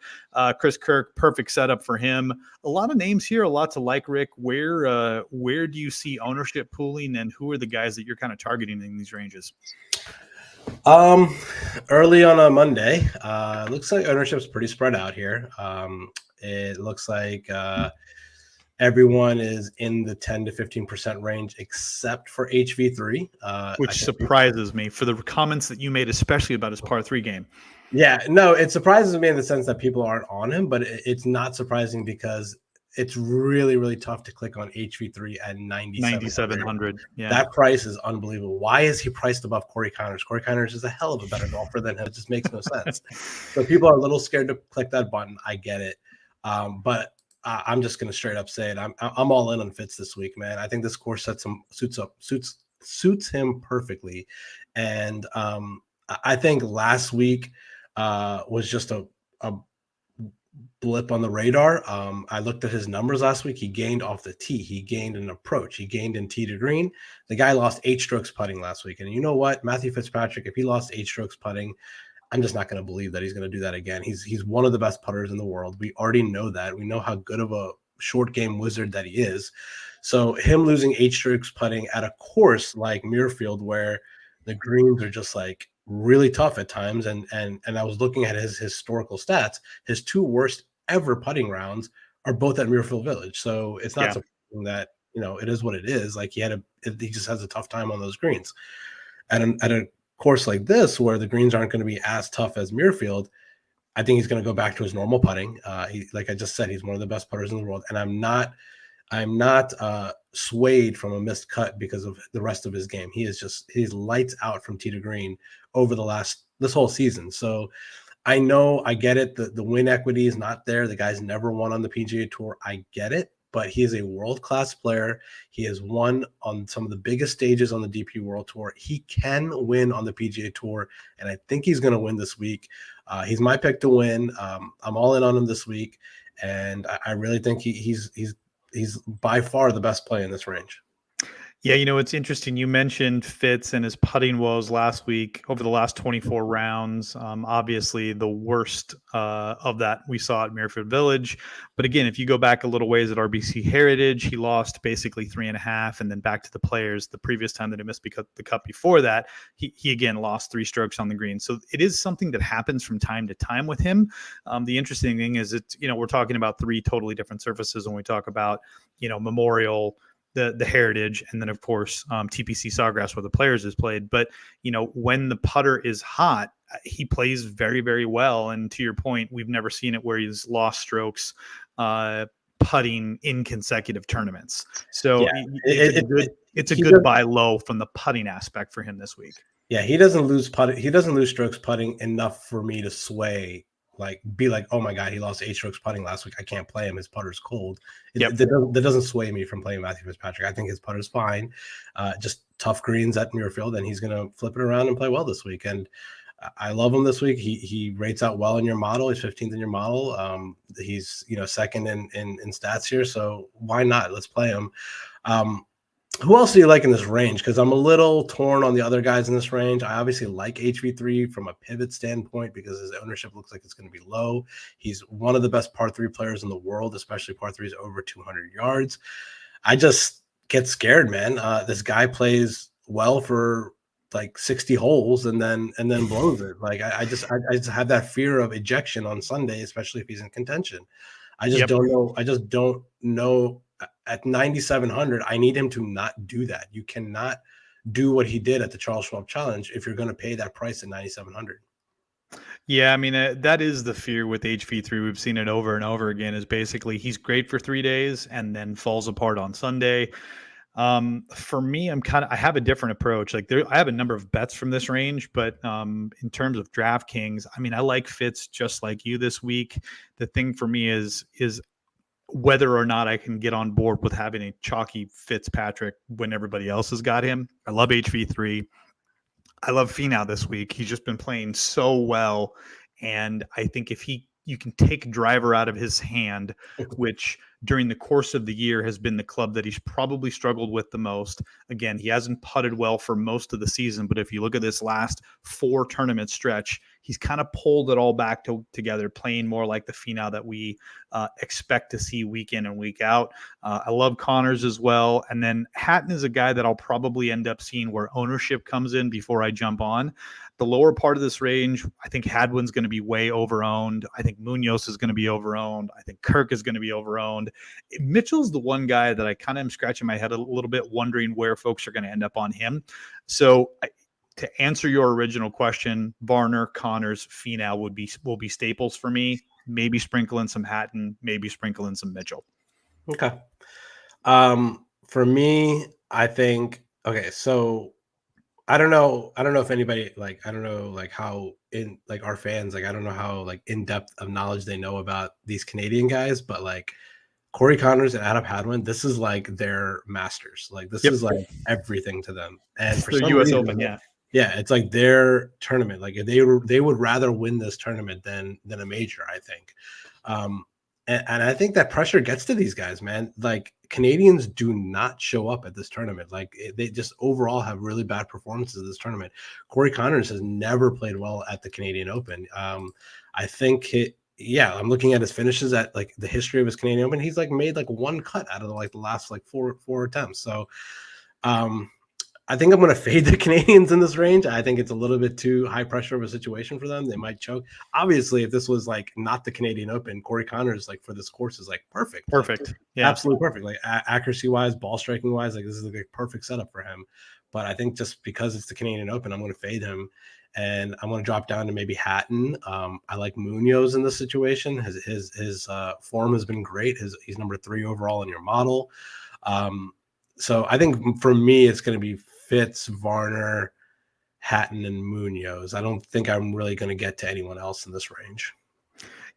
S1: Chris Kirk, perfect setup for him. A lot of names here, a lot to like, Rick. Where do you see ownership pooling, and who are the guys that you're kind of targeting in these ranges?
S2: Early on a Monday, looks like ownership's pretty spread out here. It looks like, everyone is in the 10 to 15% range except for HV3,
S1: which surprises me for the comments that you made, especially about his par 3 game.
S2: Yeah, no, it surprises me in the sense that people aren't on him, but it's not surprising because it's really, really tough to click on HV3 at 9,700.
S1: Yeah,
S2: that price is unbelievable. Why is he priced above Corey Connors? Corey Connors is a hell of a better golfer than him. It just makes no sense. So people are a little scared to click that button. I get it, but I'm just going to straight up say it. I'm all in on Fitz this week, man. I think this course suits him perfectly. And I think last week was just a blip on the radar. I looked at his numbers last week. He gained off the tee. He gained an approach. He gained in tee to green. The guy lost 8 strokes putting last week. And you know what? Matthew Fitzpatrick, if he lost 8 strokes putting, I'm just not going to believe that he's going to do that again. He's one of the best putters in the world. We already know that. We know how good of a short game wizard that he is. So him losing 8 strokes putting at a course like Muirfield, where the greens are just like really tough at times, and I was looking at his historical stats. His 2 worst ever putting rounds are both at Muirfield Village. So it's not surprising that it is what it is. Like he just has a tough time on those greens. At a course like this, where the greens aren't going to be as tough as Muirfield, I think he's going to go back to his normal putting. Like I just said, he's one of the best putters in the world, and I'm not swayed from a missed cut because of the rest of his game. He's lights out from tee to green over this whole season. So I know, I get it. The win equity is not there. The guy's never won on the PGA Tour. I get it. But he is a world-class player. He has won on some of the biggest stages on the DP World Tour. He can win on the PGA Tour, and I think he's going to win this week. He's my pick to win. I'm all in on him this week, and I really think he's by far the best play in this range.
S1: Yeah, it's interesting. You mentioned Fitz and his putting woes last week over the last 24 rounds. Obviously, the worst of that we saw at Muirfield Village. But again, if you go back a little ways at RBC Heritage, he lost basically 3.5, and then back to the Players the previous time that he missed because the Cup before that, he again lost 3 strokes on the green. So it is something that happens from time to time with him. The interesting thing is, we're talking about 3 totally different surfaces when we talk about Memorial, the Heritage, and then of course TPC Sawgrass where the Players is played. But when the putter is hot, he plays very, very well. And to your point, we've never seen it where he's lost strokes putting in consecutive tournaments. So
S2: Yeah,
S1: it's a good buy low from the putting aspect for him this week.
S2: Yeah, he doesn't lose putting. He doesn't lose strokes putting enough for me to sway. Be like, oh my god, he lost 8 strokes putting last week. I can't play him. His putter's cold. That doesn't sway me from playing Matthew Fitzpatrick. I think his putter's fine. Just tough greens at Muirfield, and he's going to flip it around and play well this week. And I love him this week. He rates out well in your model. He's 15th in your model. He's second in stats here. So why not? Let's play him. Who else do you like in this range? Because I'm a little torn on the other guys in this range. I obviously like HV3 from a pivot standpoint because his ownership looks like it's going to be low. He's one of the best par 3 players in the world, especially par 3s over 200 yards. I just get scared, man. This guy plays well for like 60 holes and then blows it. Like I just have that fear of ejection on Sunday, especially if he's in contention. I just don't know. I just don't know. At 9,700, I need him to not do that. You cannot do what he did at the Charles Schwab Challenge if you're going to pay that price at 9,700.
S1: Yeah, I mean, that is the fear with HV3. We've seen it over and over again, is basically he's great for 3 days and then falls apart on Sunday. For me, I have a different approach. I have a number of bets from this range, but in terms of DraftKings, I mean, I like Fitz just like you this week. The thing for me is whether or not I can get on board with having a chalky Fitzpatrick when everybody else has got him. I love HV3. I love Finau this week. He's just been playing so well. And I think if you can take driver out of his hand, which during the course of the year has been the club that he's probably struggled with the most. Again, he hasn't putted well for most of the season, but if you look at this last 4 tournament stretch, he's kind of pulled it all back together, playing more like the Finau that we expect to see week in and week out. I love Connors as well. And then Hatton is a guy that I'll probably end up seeing where ownership comes in before I jump on. The lower part of this range, I think Hadwin's going to be way overowned. I think Munoz is going to be overowned. I think Kirk is going to be overowned. Mitchell's the one guy that I kind of am scratching my head a little bit, wondering where folks are going to end up on him. So to answer your original question, Varner, Connors, Finau will be staples for me. Maybe sprinkle in some Hatton, maybe sprinkle in some Mitchell.
S2: Okay. For me, I think, okay, so I don't know if anybody I don't know how in our fans, I don't know how in depth of knowledge they know about these Canadian guys, but Corey Connors and Adam Hadwin, this is their masters. This is everything to them. And for some
S1: US
S2: reason,
S1: Open, yeah.
S2: Yeah, it's their tournament. They would rather win this tournament than a major, I think. And I think that pressure gets to these guys, man. Canadians do not show up at this tournament. They just overall have really bad performances at this tournament. Corey Connors has never played well at the Canadian Open. I think I'm looking at his finishes at the history of his Canadian Open. He's made one cut out of the last four attempts. So I think I'm going to fade the Canadians in this range. I think it's a little bit too high pressure of a situation for them. They might choke. Obviously, if this was not the Canadian Open, Corey Connors for this course is perfect.
S1: Perfect. Yeah.
S2: Absolutely perfect. Accuracy wise, ball striking wise, this is a perfect setup for him. But I think just because it's the Canadian Open, I'm going to fade him. And I'm going to drop down to maybe Hatton. I like Munoz in this situation. His form has been great. He's number 3 overall in your model. So I think for me, it's going to be Fitz, Varner, Hatton, and Munoz. I don't think I'm really going to get to anyone else in this range.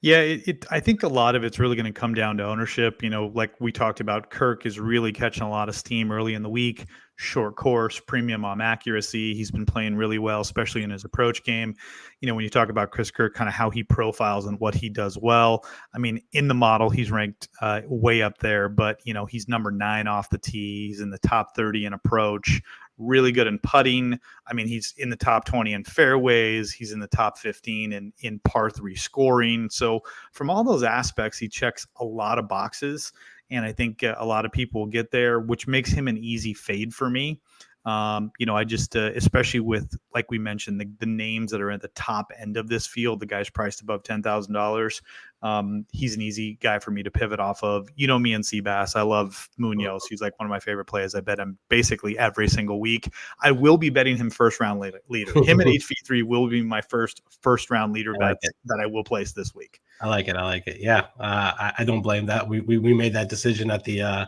S1: Yeah, I think a lot of it's really going to come down to ownership. Like we talked about, Kirk is really catching a lot of steam early in the week. short course, premium on accuracy. He's been playing really well, especially in his approach game. You know, when you talk about Chris Kirk, kind of how he profiles and what he does well. I mean, in the model, he's ranked way up there, but, you know, he's number 9 off the tee. He's in the top 30 in approach, really good in putting. I mean, he's in the top 20 in fairways. He's in the top 15 in par 3 scoring. So from all those aspects, he checks a lot of boxes. And I think a lot of people will get there, which makes him an easy fade for me. You know, I just, especially with, like we mentioned, the names that are at the top end of this field, the guy's priced above $10,000. He's an easy guy for me to pivot off of. You know me and Seabass. I love Munoz. He's like one of my favorite players. I bet him basically every single week. I will be betting him first round leader. Him and HV3 will be my first round leader bet that I will place this week.
S2: I like it. Yeah. I don't blame that. We made that decision at the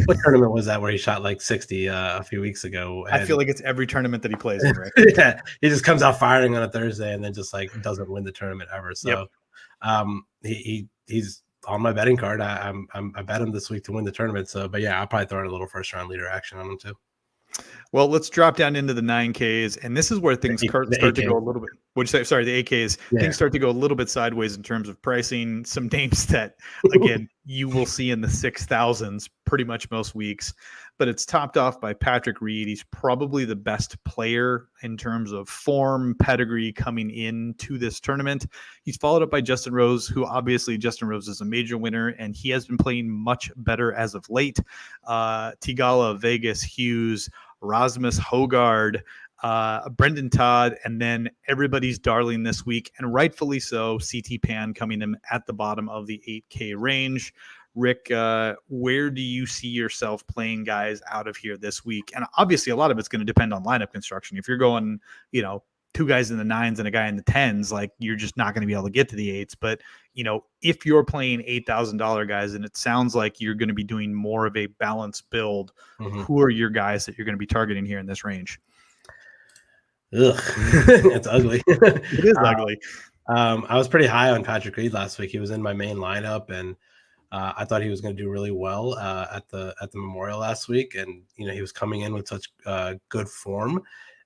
S2: what tournament was that where he shot like 60 a few weeks ago?
S1: I feel like it's every tournament that he plays in, right?
S2: Yeah, he just comes out firing on a Thursday and then just like doesn't win the tournament ever. So he's on my betting card. I bet him this week to win the tournament. So, but yeah, I'll probably throw in a little first round leader action on him too.
S1: Well, let's drop down into the 9Ks, and this is where things start to go a little bit. What'd you say? Sorry, the AKs. Yeah. Things start to go a little bit sideways in terms of pricing. Some names that, again, you will see in the 6,000s pretty much most weeks, but it's topped off by Patrick Reed. He's probably the best player in terms of form, pedigree coming into this tournament. He's followed up by Justin Rose, who obviously Justin Rose is a major winner, and he has been playing much better as of late. Tigala, Vegas, Hughes, Rasmus Hogard, Brendan Todd, and then everybody's darling this week, and rightfully so, CT Pan coming in at the bottom of the 8K range. Rik, where do you see yourself playing guys out of here this week? And obviously a lot of it's going to depend on lineup construction. If you're going, you know, 2 guys in the 9s and a guy in the 10s, like you're just not going to be able to get to the 8s. But, you know, if you're playing $8,000 guys, and it sounds like you're going to be doing more of a balanced build, who are your guys that you're going to be targeting here in this range?
S2: Ugh, it's ugly.
S1: It is ugly.
S2: I was pretty high on Patrick Reed last week. He was in my main lineup, and I thought he was going to do really well at the Memorial last week. And, you know, he was coming in with such good form.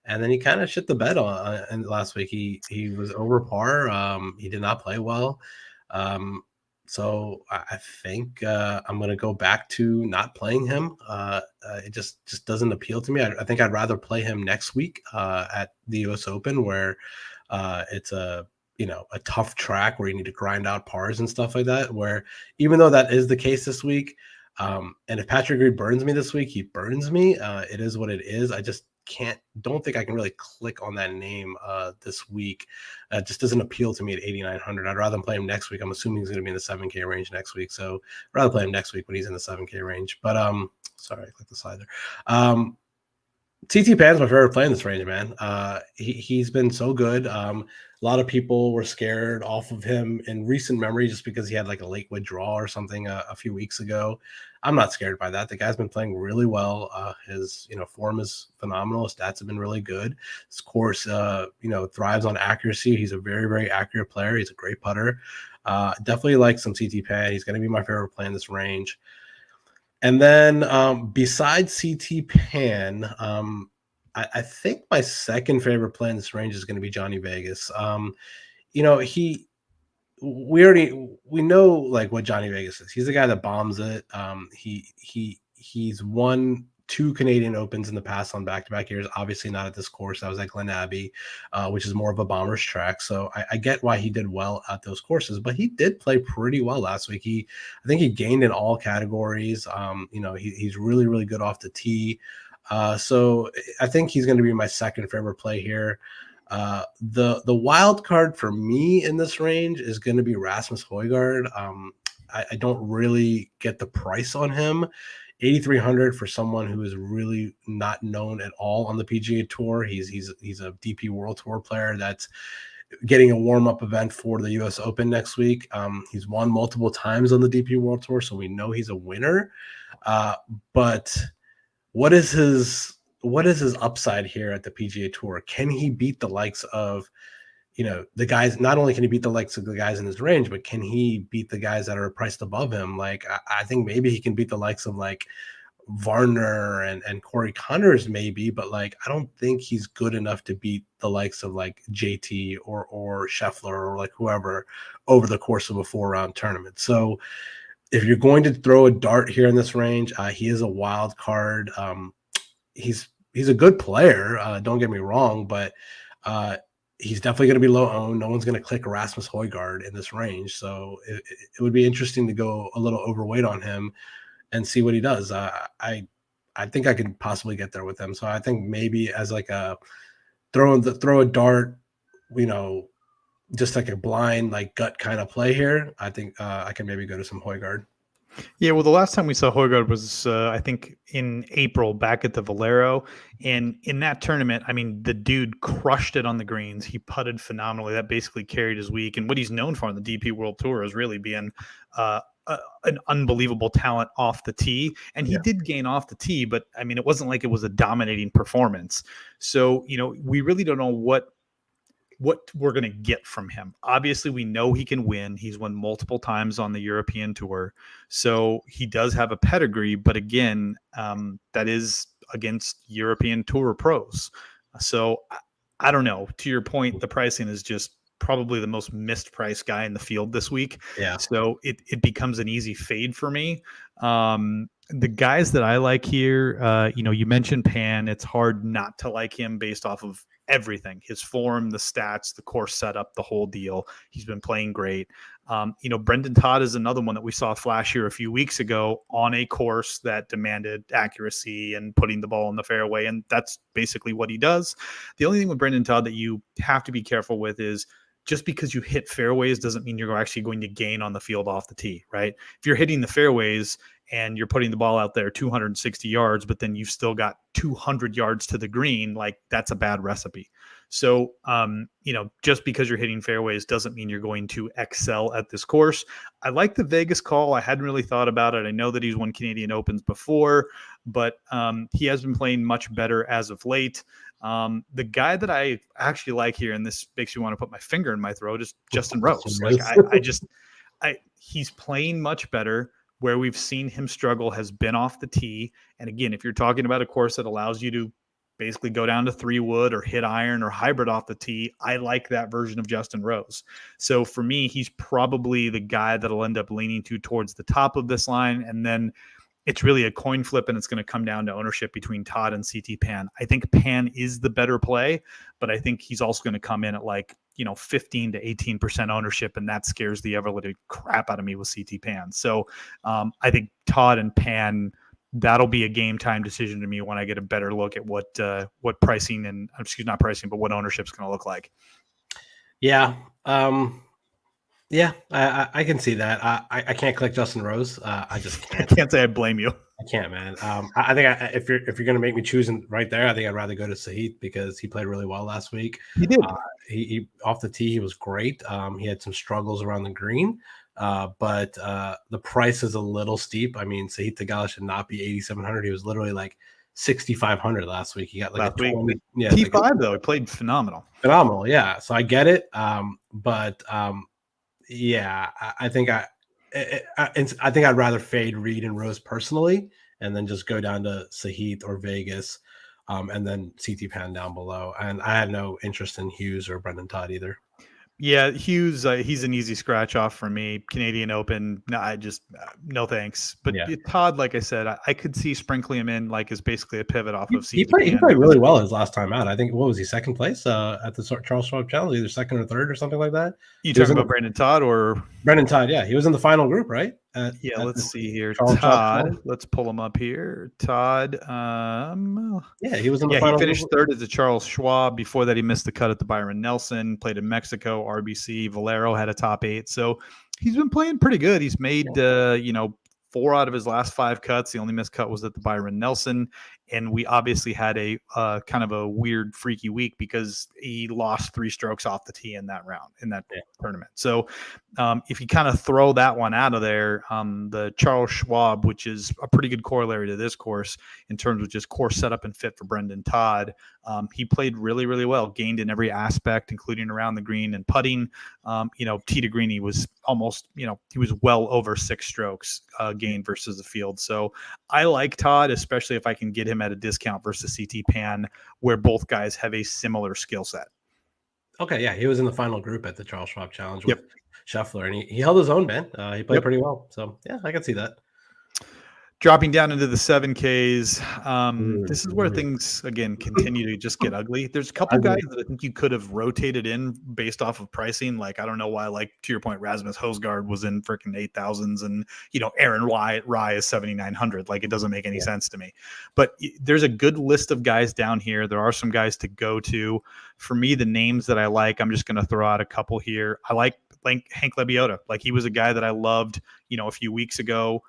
S2: And then he kind of shit the bed on last week. He was over par. He did not play well. So I think I'm going to go back to not playing him. It just doesn't appeal to me. I think I'd rather play him next week at the US Open, where it's a tough track where you need to grind out pars and stuff like that, where even though that is the case this week, and if Patrick Reed burns me this week, he burns me. It is what it is. I just don't think I can really click on that name this week. It just doesn't appeal to me at 8,900. I'd rather play him next week. I'm assuming he's going to be in the 7K range next week. So I'd rather play him next week when he's in the 7K range. But sorry, I clicked the slide there. TT Pan's my favorite play in this range, man. He's been so good. A lot of people were scared off of him in recent memory just because he had like a late withdrawal or something a few weeks ago. I'm not scared by that. The guy's been playing really well. His form is phenomenal. His stats have been really good. His course thrives on accuracy. He's a very, very accurate player. He's a great putter. Definitely like some CT Pan. He's going to be my favorite play in this range. And then besides CT Pan, I think my second favorite play in this range is going to be Johnny Vegas. We know like what Johnny Vegas is. He's the guy that bombs it. He's won 2 Canadian Opens in the past on back-to-back years. Obviously not at this course. That was at Glen Abbey, which is more of a bomber's track. So I get why he did well at those courses, but he did play pretty well last week. I think he gained in all categories. He's really, really good off the tee. So I think he's going to be my second favorite play here. The wild card for me in this range is going to be Rasmus Højgaard. I don't really get the price on him. 8,300 for someone who is really not known at all on the PGA Tour. He's a DP World Tour player that's getting a warm-up event for the US Open next week. He's won multiple times on the DP World Tour, so we know he's a winner. But what is his upside here at the PGA Tour? Can he beat the likes of the guys? Not only can he beat the likes of the guys in his range, but can he beat the guys that are priced above him? Like, I think maybe he can beat the likes of like Varner and Corey Connors maybe, but like I don't think he's good enough to beat the likes of like JT or Scheffler or like whoever over the course of a 4-round tournament. So if you're going to throw a dart here in this range, he is a wild card. He's a good player. Don't get me wrong, but he's definitely going to be low owned. No one's going to click Rasmus Højgaard in this range. So it would be interesting to go a little overweight on him and see what he does. I think I could possibly get there with him. So I think maybe as like a throw a dart, just like a blind, like gut kind of play here. I think I can maybe go to some Højgaard.
S1: Yeah, well, the last time we saw Højgaard was, I think, in April back at the Valero. And in that tournament, I mean, the dude crushed it on the greens. He putted phenomenally. That basically carried his week. And what he's known for on the DP World Tour is really being an unbelievable talent off the tee. And he did gain off the tee, but, I mean, it wasn't like it was a dominating performance. So, we really don't know what we're going to get from him. Obviously, we know he can win. He's won multiple times on the European Tour. So he does have a pedigree, but again, that is against European Tour pros. So I don't know. To your point, the pricing is just probably the most mispriced guy in the field this week.
S2: Yeah.
S1: So it becomes an easy fade for me. The guys that I like here, you mentioned Pan. It's hard not to like him based off of everything, his form, the stats, the course setup, the whole deal. He's been playing great. Brendan Todd is another one that we saw flash here a few weeks ago on a course that demanded accuracy and putting the ball in the fairway. And that's basically what he does. The only thing with Brendan Todd that you have to be careful with is just because you hit fairways doesn't mean you're actually going to gain on the field off the tee, right? If you're hitting the fairways and you're putting the ball out there 260 yards, but then you've still got 200 yards to the green, like that's a bad recipe. So, just because you're hitting fairways doesn't mean you're going to excel at this course. I like the Vegas call. I hadn't really thought about it. I know that he's won Canadian Opens before, but he has been playing much better as of late. The guy that I actually like here, and this makes me want to put my finger in my throat, is Justin Rose. Like he's playing much better. Where we've seen him struggle has been off the tee. And again, if you're talking about a course that allows you to basically go down to 3-wood or hit iron or hybrid off the tee, I like that version of Justin Rose. So for me, he's probably the guy that'll end up leaning towards the top of this line. And then it's really a coin flip, and it's going to come down to ownership between Todd and CT Pan. I think Pan is the better play, but I think he's also going to come in at 15 to 18% ownership, and that scares the ever-living crap out of me with CT Pan. So I think Todd and Pan, that'll be a game time decision to me when I get a better look at what pricing and not pricing, but what ownership is going to look like.
S2: Yeah. I can see that. I can't click Justin Rose. I just can't.
S1: I can't say I blame you.
S2: I can't, man. I think if you're going to make me choose right there, I think I'd rather go to Sahith because he played really well last week.
S1: He did.
S2: He off the tee, he was great. He had some struggles around the green, but the price is a little steep. I mean, Sahith Theegala should not be 8,700. He was literally like 6,500 last week. He got like a 20,
S1: T5 though. He played phenomenal.
S2: Phenomenal, yeah. So I get it, but yeah, I think I'd rather fade Reed and Rose personally, and then just go down to Sahith or Vegas, and then CT Pan down below. And I have no interest in Hughes or Brendan Todd either.
S1: Yeah, Hughes, he's an easy scratch off for me. Canadian Open, no thanks. But Todd, like I said, I could see sprinkling him in as basically a pivot off of CT.
S2: He played really well his last time out. I think, what was he, second place at the Charles Schwab Challenge, either second or third or something like that?
S1: You talking about Brendan Todd or?
S2: Brendan Todd, yeah. He was in the final group, right?
S1: Let's see here. Todd, let's pull him up here. Todd,
S2: he was in the final.
S1: He finished third at the Charles Schwab. Before that, he missed the cut at the Byron Nelson, played in Mexico, RBC, Valero, had a top 8. So he's been playing pretty good. He's made, 4 out of his last 5 cuts. The only missed cut was at the Byron Nelson. And we obviously had a kind of a weird, freaky week because he lost 3 strokes off the tee in that round, in that tournament. So if you kind of throw that one out of there, the Charles Schwab, which is a pretty good corollary to this course in terms of just course setup and fit for Brendan Todd, He played really, really well, gained in every aspect, including around the green and putting. Tee to green, he was almost, he was well over 6 strokes gained versus the field. So I like Todd, especially if I can get him at a discount versus CT Pan, where both guys have a similar skill set.
S2: Okay, yeah, he was in the final group at the Charles Schwab Challenge with Scheffler, and he held his own, man. He played pretty well. So, yeah, I can see that.
S1: Dropping down into the 7Ks, this is where things, again, continue to just get ugly. There's a couple guys that I think you could have rotated in based off of pricing. Like, I don't know why, like, to your point, Rasmus Højgaard was in freaking 8,000s and, Aaron Rye is 7,900. Like, it doesn't make any sense to me. But there's a good list of guys down here. There are some guys to go to. For me, the names that I like, I'm just going to throw out a couple here. I like Hank Lebioda. Like, he was a guy that I loved, a few weeks ago.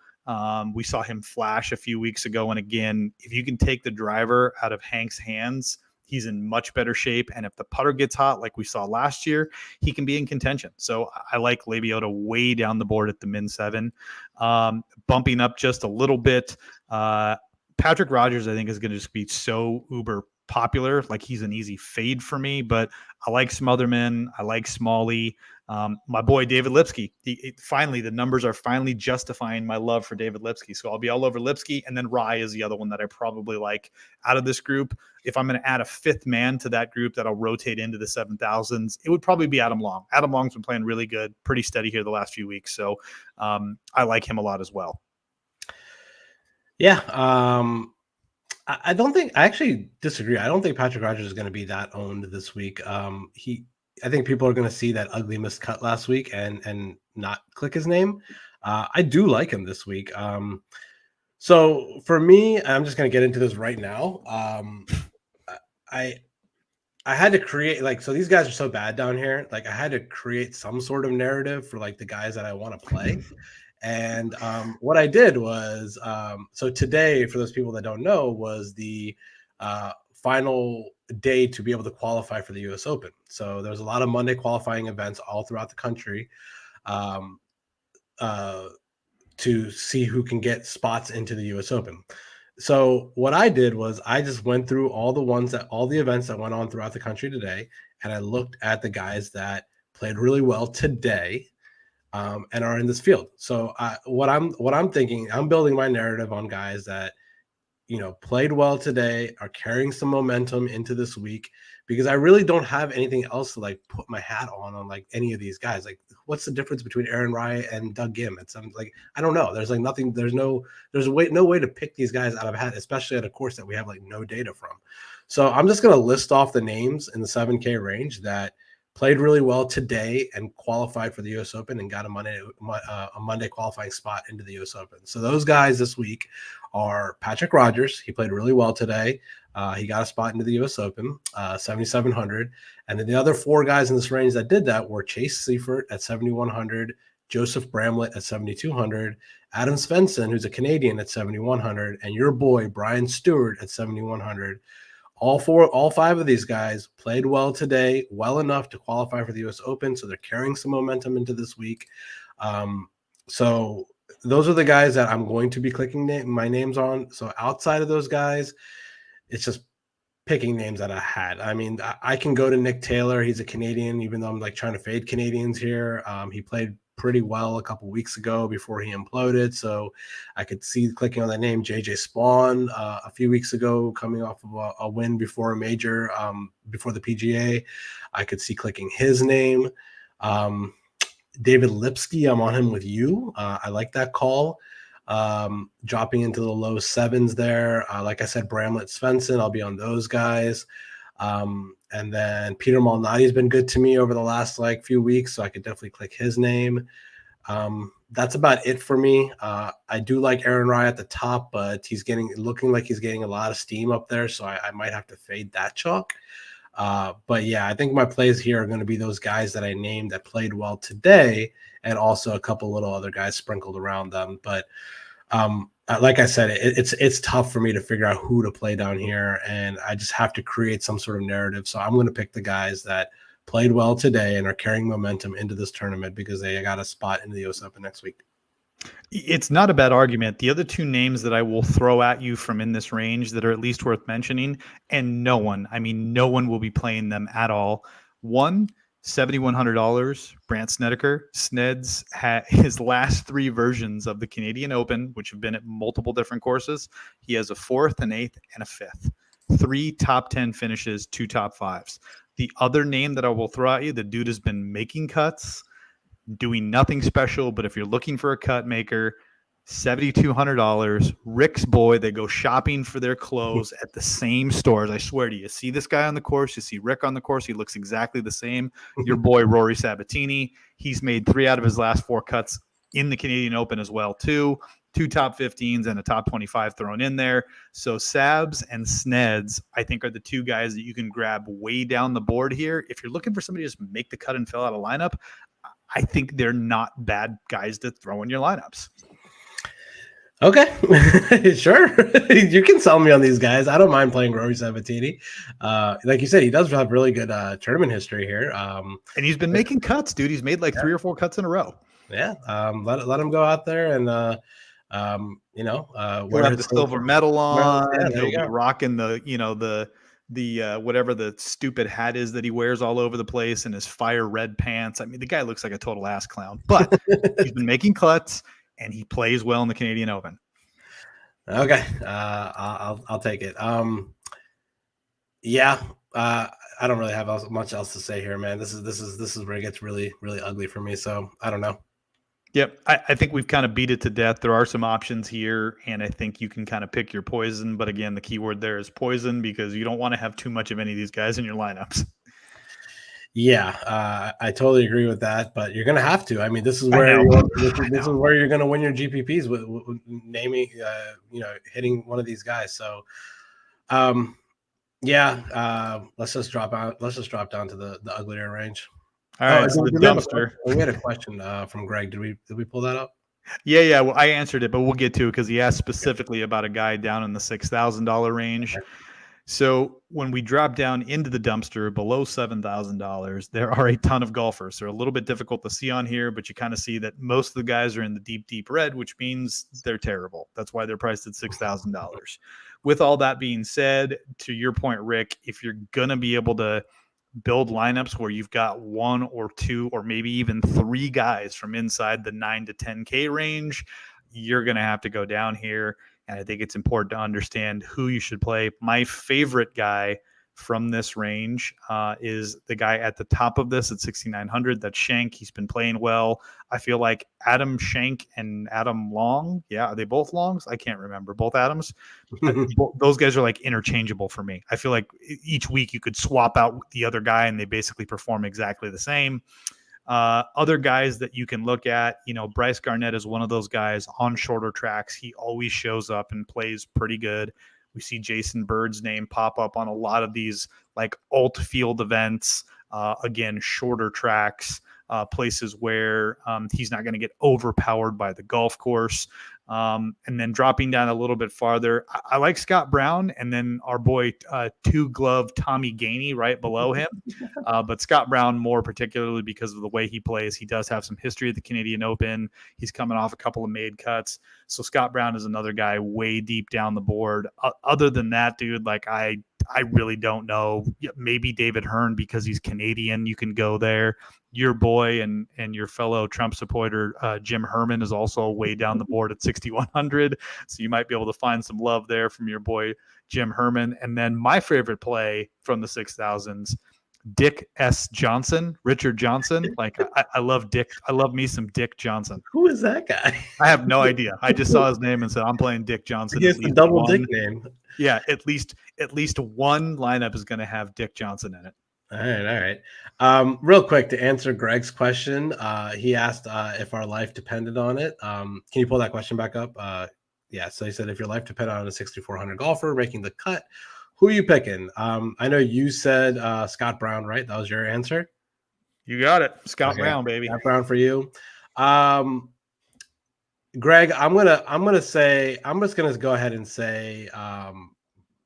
S1: We saw him flash a few weeks ago. And again, if you can take the driver out of Hank's hands, he's in much better shape. And if the putter gets hot, like we saw last year, he can be in contention. So I like Lebioda way down the board at the min 7. Bumping up just a little bit. Patrick Rogers, I think, is going to just be so uber popular. Like, he's an easy fade for me, but I like Smotherman. I like Smalley. My boy David Lipsky. Finally, the numbers are finally justifying my love for David Lipsky. So I'll be all over Lipsky, and then Rye is the other one that I probably like out of this group. If I'm going to add a fifth man to that group that'll rotate into the 7,000s, it would probably be Adam Long. Adam Long's been playing really good, pretty steady here the last few weeks. So I like him a lot as well.
S2: Yeah. I don't think, I actually disagree. I don't think Patrick Rogers is going to be that owned this week. I think people are going to see that ugly missed cut last week and not click his name. I do like him this week. So for me, I'm just going to get into this right now. I had to create, so these guys are so bad down here. Like, I had to create some sort of narrative for the guys that I want to play. And what I did was, so today, for those people that don't know, was the final day to be able to qualify for the U.S. Open. So there's a lot of Monday qualifying events all throughout the country to see who can get spots into the U.S. Open. So what I did was I just went through all the events that went on throughout the country today, and I looked at the guys that played really well today and are in this field. So what I'm thinking, I'm building my narrative on guys that played well today, are carrying some momentum into this week, because I really don't have anything else to put my hat on any of these guys. What's the difference between Aaron Rye and Doug Ghim? It's I don't know. There's nothing. There's no way to pick these guys out of a hat, especially at a course that we have no data from. So I'm just gonna list off the names in the 7K range that played really well today and qualified for the U.S. Open and got a Monday qualifying spot into the U.S. Open. So those guys this week are Patrick Rogers. He played really well today. He got a spot into the U.S. Open, 7,700. And then the other 4 guys in this range that did that were Chase Seifert at 7,100, Joseph Bramlett at 7,200, Adam Svensson, who's a Canadian, at 7,100, and your boy Brian Stewart at 7,100. All 5 of these guys played well today, well enough to qualify for the U.S. Open, so they're carrying some momentum into this week. So those are the guys that I'm going to be clicking my names on. So outside of those guys, it's just picking names that I had. I mean, I can go to Nick Taylor. He's a Canadian, even though I'm trying to fade Canadians here. He played pretty well a couple weeks ago before he imploded, so I could see clicking on that name. JJ Spawn a few weeks ago, coming off of a win before a major, before the PGA, I could see clicking his name. David Lipsky, I'm on him with you. I like that call. Dropping into the low 7s there. Like I said, Bramlett, Svensson, I'll be on those guys. And then Peter Malnati's been good to me over the last few weeks, so I could definitely click his name. That's about it for me. I do like Aaron Rye at the top, but he's looking like he's getting a lot of steam up there, so I might have to fade that chalk. But yeah, I think my plays here are going to be those guys that I named that played well today, and also a couple little other guys sprinkled around them. But like I said, it's tough for me to figure out who to play down here, and I just have to create some sort of narrative. So I'm going to pick the guys that played well today and are carrying momentum into this tournament because they got a spot in the US Open next week.
S1: It's not a bad argument. The other two names that I will throw at you from in this range that are at least worth mentioning, and no one will be playing them at all. One, $7,100, Brant Snedeker. Sneds had his last three versions of the Canadian Open, which have been at multiple different courses. He has a fourth, an eighth, and a fifth. 3 top 10 finishes, 2 top 5s. The other name that I will throw at you, the dude has been making cuts, doing nothing special, but if you're looking for a cut maker, $7,200. Rick's boy, they go shopping for their clothes at the same stores. I swear to you, see this guy on the course, you see Rick on the course, he looks exactly the same. Your boy Rory Sabatini, he's made 3 out of his last 4 cuts in the Canadian Open as well too. 2 top 15s and a top 25 thrown in there. So Sabs and Sneds, I think, are the 2 guys that you can grab way down the board here. If you're looking for somebody to just make the cut and fill out a lineup, I think they're not bad guys to throw in your lineups.
S2: Okay, sure. You can sell me on these guys. I don't mind playing Rory Sabatini. Like you said, he does have really good tournament history here.
S1: And he's been making cuts, dude. He's made like 3 or 4 cuts in a row.
S2: Yeah. Let him go out there and
S1: we'll have the silver medal on.
S2: Yeah,
S1: he'll be rocking the whatever the stupid hat is that he wears all over the place, and his fire red pants. I mean, the guy looks like a total ass clown, but he's been making cuts and he plays well in the Canadian Open.
S2: Okay. I'll take it. I don't really have much else to say here, man. This is where it gets really, really ugly for me. So I don't know.
S1: Yep. I think we've kind of beat it to death. There are some options here, and I think you can kind of pick your poison. But again, the key word there is poison, because you don't want to have too much of any of these guys in your lineups.
S2: Yeah, I totally agree with that. But you're going to have to. I mean, this is where this is where you're going to win your GPPs with naming, hitting one of these guys. So, let's just drop out. Let's just drop down to the uglier range.
S1: All right, so the dumpster.
S2: We had a question from Greg. Did we pull that up?
S1: Yeah. Well, I answered it, but we'll get to it because he asked specifically about a guy down in the $6,000 range. Okay. So when we drop down into the dumpster below $7,000, there are a ton of golfers. They're a little bit difficult to see on here, but you kind of see that most of the guys are in the deep, deep red, which means they're terrible. That's why they're priced at $6,000. With all that being said, to your point, Rick, if you're going to be able to build lineups where you've got 1 or 2 or maybe even 3 guys from inside the 9 to 10K range, you're going to have to go down here. And I think it's important to understand who you should play. My favorite guy from this range is the guy at the top of this at 6,900. That's Shank. He's been playing well. I feel like Adam Shank and Adam Long. Yeah, are they both Longs? I can't remember. Both Adams. Those guys are like interchangeable for me. I feel like each week you could swap out the other guy and they basically perform exactly the same. Other guys that you can look at, Bryce Garnett is one of those guys on shorter tracks. He always shows up and plays pretty good. We see Jason Bird's name pop up on a lot of these like alt field events. Again, shorter tracks, places where he's not going to get overpowered by the golf course. And then dropping down a little bit farther, I like Scott Brown, and then our boy Two Glove Tommy Gainey right below him. But Scott Brown more particularly because of the way he plays. He does have some history at the Canadian Open. He's coming off a couple of made cuts. So Scott Brown is another guy way deep down the board. Other than that, dude, like I really don't know. Maybe David Hearn because he's Canadian. You can go there. Your boy and your fellow Trump supporter, Jim Herman, is also way down the board at 6,100. So you might be able to find some love there from your boy, Jim Herman. And then my favorite play from the 6,000s, Dick S. Johnson, Richard Johnson. Like I love Dick. I love me some Dick Johnson.
S2: Who is that guy?
S1: I have no idea. I just saw his name and said, I'm playing Dick Johnson.
S2: He has the double Dick name.
S1: Yeah, at least one lineup is going to have Dick Johnson in it.
S2: All right. Real quick to answer Greg's question, he asked if our life depended on it. Can you pull that question back up? So he said if your life depended on a 6,400 golfer making the cut, who are you picking? I know you said Scott Brown, right? That was your answer.
S1: You got it, Scott Brown, baby.
S2: Scott Brown for you. Greg, I'm just gonna go ahead and say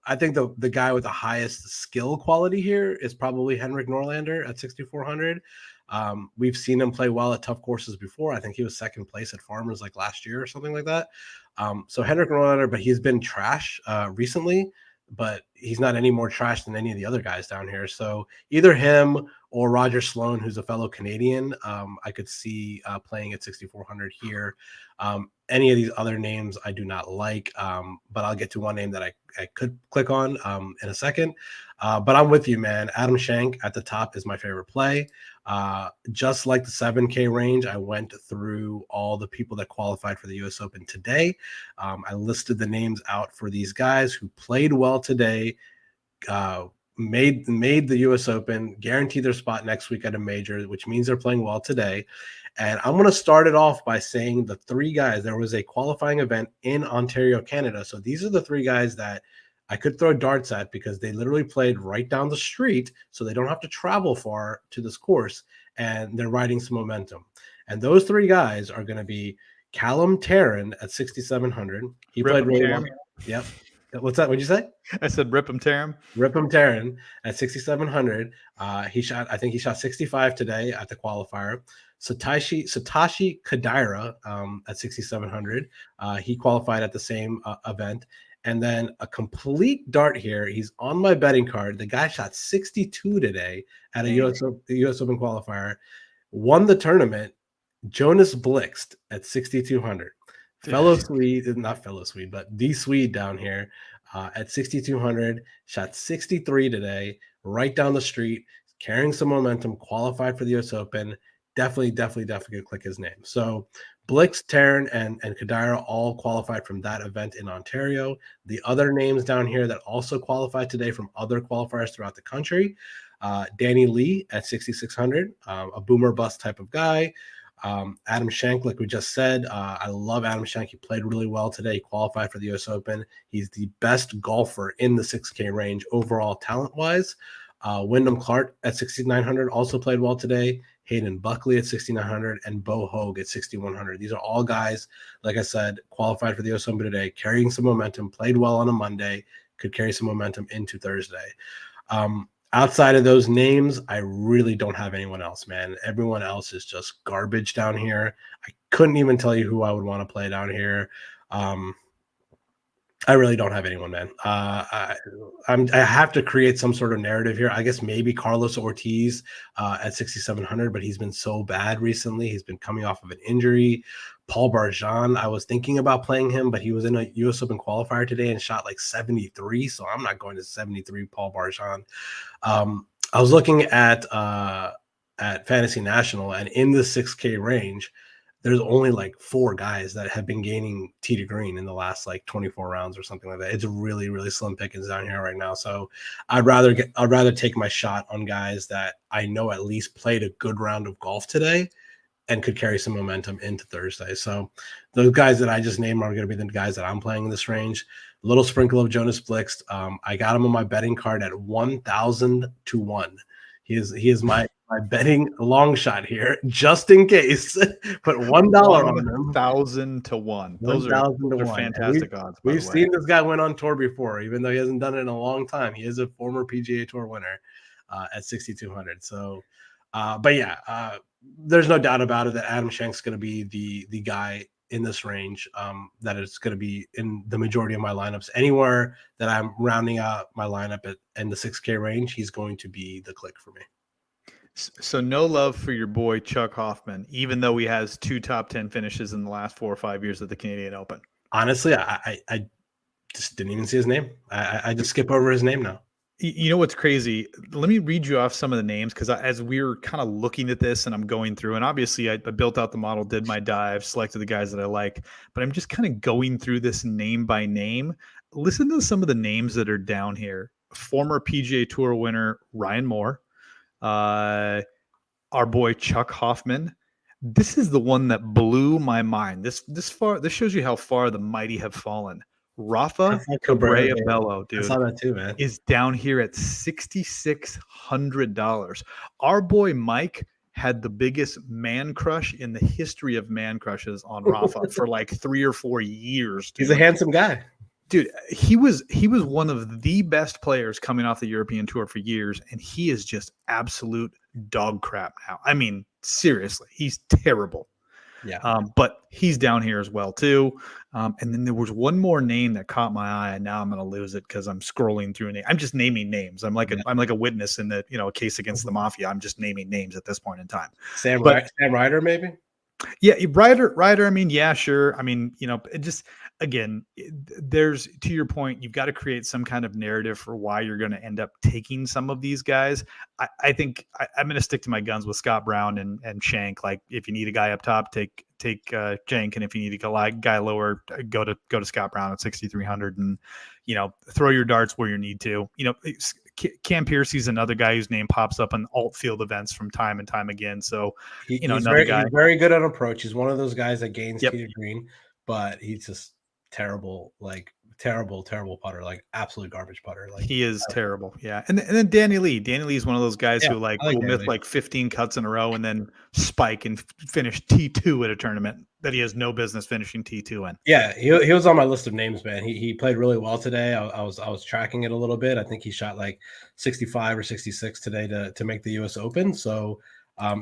S2: I think the guy with the highest skill quality here is probably Henrik Norlander at 6,400. We've seen him play well at tough courses before. I think he was second place at Farmers like last year or something like that. So Henrik Norlander, but he's been trash recently, but he's not any more trash than any of the other guys down here. So either him or Roger Sloan, who's a fellow Canadian, I could see playing at 6,400 here. Any of these other names I do not like, but I'll get to one name that I could click on in a second. But I'm with you, man. Adam Schenk at the top is my favorite play. Just like the 7K range, I went through all the people that qualified for the US Open today. I listed the names out for these guys who played well today, made the US Open, guaranteed their spot next week at a major, which means they're playing well today. And I'm going to start it off by saying the three guys. There was a qualifying event in Ontario, Canada. So these are the three guys that I could throw darts at because they literally played right down the street, so they don't have to travel far to this course, and they're riding some momentum. And those three guys are going to be Callum Tarrant at 6,700. He played really well. Yep. What's that? What'd you say?
S1: I said rip him, tear him.
S2: Rip him, Tarrant at 6,700. I think he shot 65 today at the qualifier. Satoshi Kodaira at 6,700. He qualified at the same event. And then a complete dart here. He's on my betting card. The guy shot 62 today at a US Open qualifier, won the tournament. Jonas Blixt at 6,200. Fellow Swede, not fellow Swede, but the Swede down here at 6,200, shot 63 today, right down the street, carrying some momentum, qualified for the US Open. Definitely could click his name. So Blix, Tarrant, and Kodaira all qualified from that event in Ontario. The other names down here that also qualified today from other qualifiers throughout the country, Danny Lee at 6,600, a boomer bust type of guy. Adam Schenk, like we just said, I love Adam Schenk. He played really well today. He qualified for the US Open. He's the best golfer in the 6K range overall talent-wise. Wyndham Clark at 6,900 also played well today. Hayden Buckley at 6,900 and Bo Hogue at 6,100. These are all guys, like I said, qualified for the US Open today, carrying some momentum, played well on a Monday, could carry some momentum into Thursday. Outside of those names, I really don't have anyone else, man. Everyone else is just garbage down here. I couldn't even tell you who I would want to play down here. I really don't have anyone, man. I have to create some sort of narrative here. I guess maybe Carlos Ortiz at 6,700, but he's been so bad recently. He's been coming off of an injury. Paul Barjan, I was thinking about playing him, but he was in a US Open qualifier today and shot like 73, so I'm not going to 73 Paul Barjan. I was looking at Fantasy National, and in the 6K range, there's only like 4 guys that have been gaining tee to green in the last like 24 rounds or something like that. It's really, really slim pickings down here right now. So I'd rather take my shot on guys that I know at least played a good round of golf today and could carry some momentum into Thursday. So those guys that I just named are going to be the guys that I'm playing in this range. A little sprinkle of Jonas Blixt. I got him on my betting card at 1,000 to 1. He is my betting long shot here, just in case. Put $1 on him.
S1: 1,000 to 1. Those are fantastic odds.
S2: We've seen this guy win on tour before, even though he hasn't done it in a long time. He is a former PGA Tour winner at 6,200. So, but yeah, there's no doubt about it that Adam Schenk's going to be the guy in this range that is going to be in the majority of my lineups. Anywhere that I'm rounding out my lineup in the 6K range, he's going to be the click for me.
S1: So no love for your boy Chuck Hoffman, even though he has 2 top 10 finishes in the last 4 or 5 years of the Canadian Open.
S2: Honestly, I just didn't even see his name. I just skip over his name now.
S1: You know what's crazy? Let me read you off some of the names, because as we were kind of looking at this and I'm going through, and obviously I built out the model, did my dive, selected the guys that I like, but I'm just kind of going through this name by name. Listen to some of the names that are down here. Former PGA Tour winner Ryan Moore, our boy Chuck Hoffman. This is the one that blew my mind. This shows you how far the mighty have fallen. Rafa Cabrera Bello, dude,
S2: I saw that too, man,
S1: is down here at $6,600. Our boy Mike had the biggest man crush in the history of man crushes on Rafa for like 3 or 4 years. Dude.
S2: He's a handsome guy.
S1: Dude, he was one of the best players coming off the European Tour for years, and he is just absolute dog crap now. I mean, seriously, he's terrible.
S2: Yeah.
S1: But he's down here as well too. And then there was one more name that caught my eye, and now I'm going to lose it because I'm scrolling through I'm just naming names. I'm like a witness in the a case against the mafia. I'm just naming names at this point in time.
S2: Sam Ryder, maybe.
S1: Yeah, Ryder. I mean, yeah, sure. I mean, it just again, there's to your point, you've got to create some kind of narrative for why you're going to end up taking some of these guys. I think I'm going to stick to my guns with Scott Brown and Shank. Like, if you need a guy up top, take Shank, and if you need a guy lower, go to Scott Brown at 6,300, and throw your darts where you need to. Cam Piercy's another guy whose name pops up on alt field events from time and time again. So,
S2: he's very good at approach. He's one of those guys that gains tee to green, but he's just terrible, like terrible putter, like absolute garbage putter. Like,
S1: he is terrible. Yeah. And then Danny Lee is one of those guys who will miss like 15 cuts in a row and then spike and finish T2 at a tournament that he has no business finishing T2 in.
S2: Yeah, he was on my list of names, man. He played really well today. I was tracking it a little bit. I think he shot like 65 or 66 today to make the US Open. So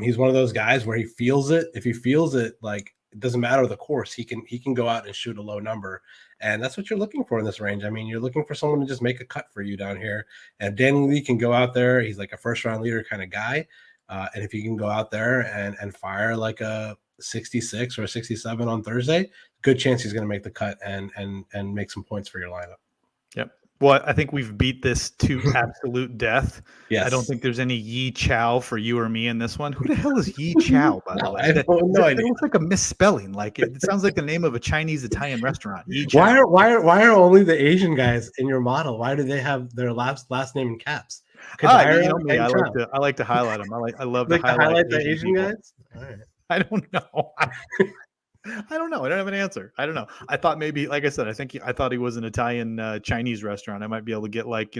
S2: he's one of those guys where he feels it. If he feels it, like, it doesn't matter the course, he can go out and shoot a low number. And that's what you're looking for in this range. I mean, you're looking for someone to just make a cut for you down here. And if Danny Lee can go out there, he's like a first round leader kind of guy. And if he can go out there and fire like a 66 or a 67 on Thursday, good chance he's going to make the cut and make some points for your lineup.
S1: Yep. Well, I think we've beat this to absolute death.
S2: Yes.
S1: I don't think there's any Yi Chow for you or me in this one. Who the hell is Yi Chow, by the way?
S2: I have no idea.
S1: It looks like a misspelling. Like, it sounds like the name of a Chinese Italian restaurant. Yi Chow.
S2: Why are only the Asian guys in your model? Why do they have their last name in caps?
S1: I like to highlight them. I love to highlight
S2: the Asian guys. All right.
S1: I don't know. I don't know. I don't have an answer. I don't know. I thought maybe, like I said, I thought he was an Italian Chinese restaurant. I might be able to get like,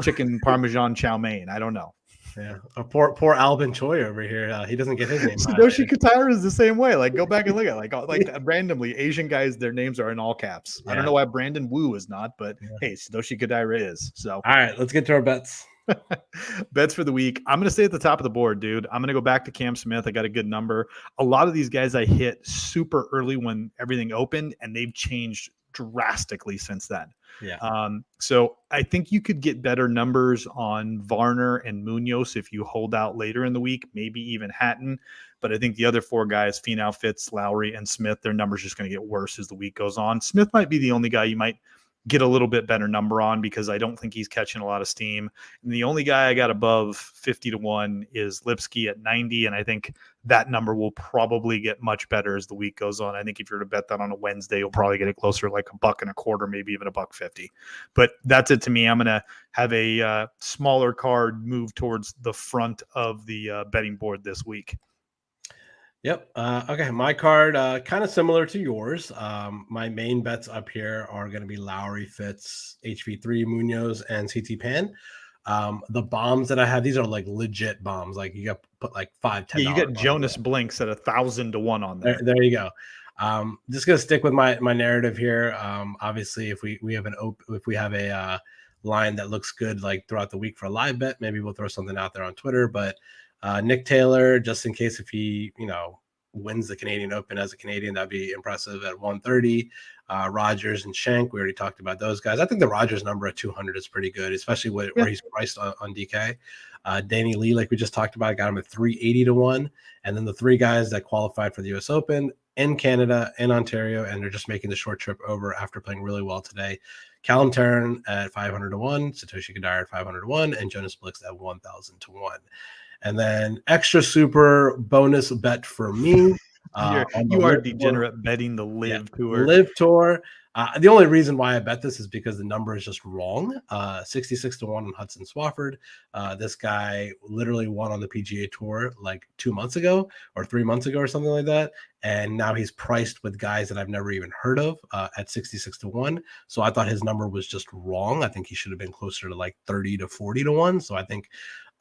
S1: chicken Parmesan chow mein. I don't know.
S2: Yeah. Poor Albin Choi over here. He doesn't get his name.
S1: Satoshi Kataira is the same way. Like, go back and look at it. Like randomly Asian guys, their names are in all caps. Yeah. I don't know why Brandon Wu is not, but hey, Satoshi Kataira is. So
S2: all right, let's get to our bets.
S1: Bets for the week. I'm going to stay at the top of the board, dude. I'm going to go back to Cam Smith. I got a good number. A lot of these guys I hit super early when everything opened, and they've changed drastically since then.
S2: Yeah.
S1: So I think you could get better numbers on Varner and Munoz if you hold out later in the week, maybe even Hatton. But I think the other four guys, Finau, Fitz, Lowry, and Smith, their numbers just going to get worse as the week goes on. Smith might be the only guy you might get a little bit better number on because I don't think he's catching a lot of steam. And the only guy I got above 50-1 is Lipsky at 90. And I think that number will probably get much better as the week goes on. I think if you're to bet that on a Wednesday, you'll probably get it closer to like $1.25, maybe even $1.50. But that's it to me. I'm going to have a smaller card move towards the front of the betting board this week.
S2: Yep. Okay. My card, kind of similar to yours. My main bets up here are going to be Lowry, Fitz, HV3, Munoz, and CT Pan. The bombs that I have, these are like legit bombs. Like, you got to put like $5, $10.
S1: Yeah, you get Jonas Blinks at 1,000-1 on there.
S2: There you go. Just gonna stick with my narrative here. Obviously, if we have a line that looks good like throughout the week for a live bet, maybe we'll throw something out there on Twitter. But Nick Taylor, just in case if he wins the Canadian Open as a Canadian, that'd be impressive at 130. Rogers and Shank, we already talked about those guys. I think the Rogers number at 200 is pretty good, especially where he's priced on DK. Danny Lee, like we just talked about, got him at 380-1. And then the three guys that qualified for the US Open in Canada and Ontario, and they're just making the short trip over after playing really well today. Callum Tarrant at 500-1, Satoshi Kataira at 500-1, and Jonas Blix at 1,000-1. And then extra super bonus bet for me.
S1: You are degenerate betting the Live Tour.
S2: Live Tour. The only reason why I bet this is because the number is just wrong. 66-1 on Hudson Swafford. This guy literally won on the PGA Tour like 2 months ago or 3 months ago or something like that. And now he's priced with guys that I've never even heard of at 66-1. So I thought his number was just wrong. I think he should have been closer to like 30-40-1. So I think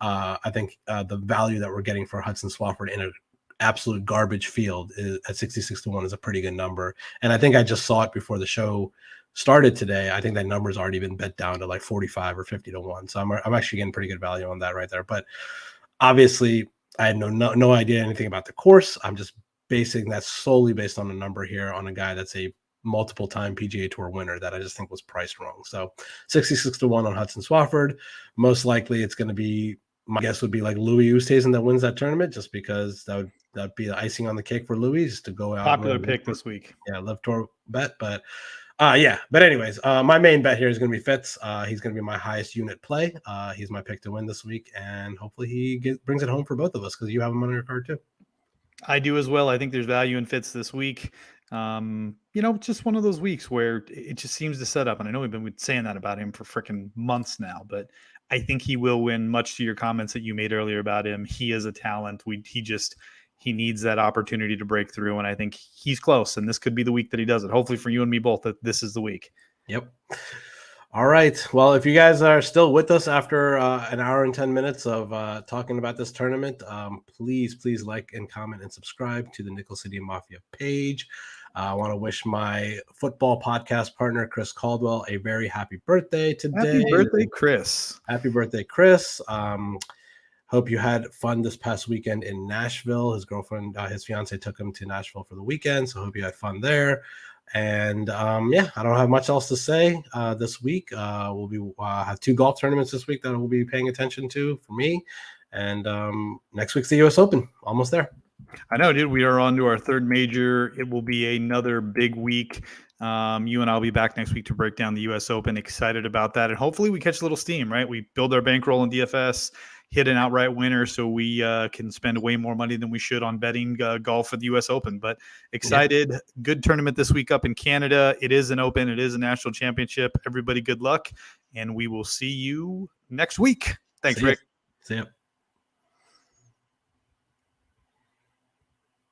S2: the value that we're getting for Hudson Swafford in an absolute garbage field at 66-1 is a pretty good number. And I think I just saw it before the show started today. I think that number's already been bet down to like 45 or 50-1. So I'm actually getting pretty good value on that right there. But Obviously, I had no idea anything about the course. I'm just basing that solely based on a number here on a guy that's a multiple-time PGA Tour winner that I just think was priced wrong. So 66-1 on Hudson Swafford. Most likely it's going to be, my guess would be like Louis Oosthuizen that wins that tournament, just because that'd be the icing on the cake for Louis, just to go out.
S1: Popular pick this week.
S2: Yeah, Live Tour bet. But but anyways, my main bet here is going to be Fitz. He's going to be my highest unit play. He's my pick to win this week, and hopefully he brings it home for both of us, because you have him on your card too.
S1: I do as well. I think there's value in Fitz this week. Just one of those weeks where it just seems to set up. And I know we've been saying that about him for freaking months now, but I think he will win, much to your comments that you made earlier about him. He is a talent. He needs that opportunity to break through. And I think he's close. And this could be the week that he does it. Hopefully for you and me both, that this is the week.
S2: Yep. All right. Well, if you guys are still with us after an hour and 10 minutes of talking about this tournament, please like and comment and subscribe to the Nickel City Mafia page. I want to wish my football podcast partner, Chris Caldwell, a very happy birthday today.
S1: Happy birthday, Chris.
S2: Happy birthday, Chris. Hope you had fun this past weekend in Nashville. His girlfriend, his fiance took him to Nashville for the weekend, so hope you had fun there. And I don't have much else to say this week. We'll be have 2 golf tournaments this week that we'll be paying attention to for me. And next week's the U.S. Open. Almost there.
S1: I know, dude. We are on to our 3rd major. It will be another big week. You and I'll be back next week to break down the U.S. Open. Excited about that. And hopefully we catch a little steam, right? We build our bankroll in DFS, hit an outright winner, so we can spend way more money than we should on betting golf at the U.S. Open. But excited. Yeah. Good tournament this week up in Canada. It is an Open. It is a national championship. Everybody good luck. And we will see you next week. Thanks, Rick.
S2: See ya.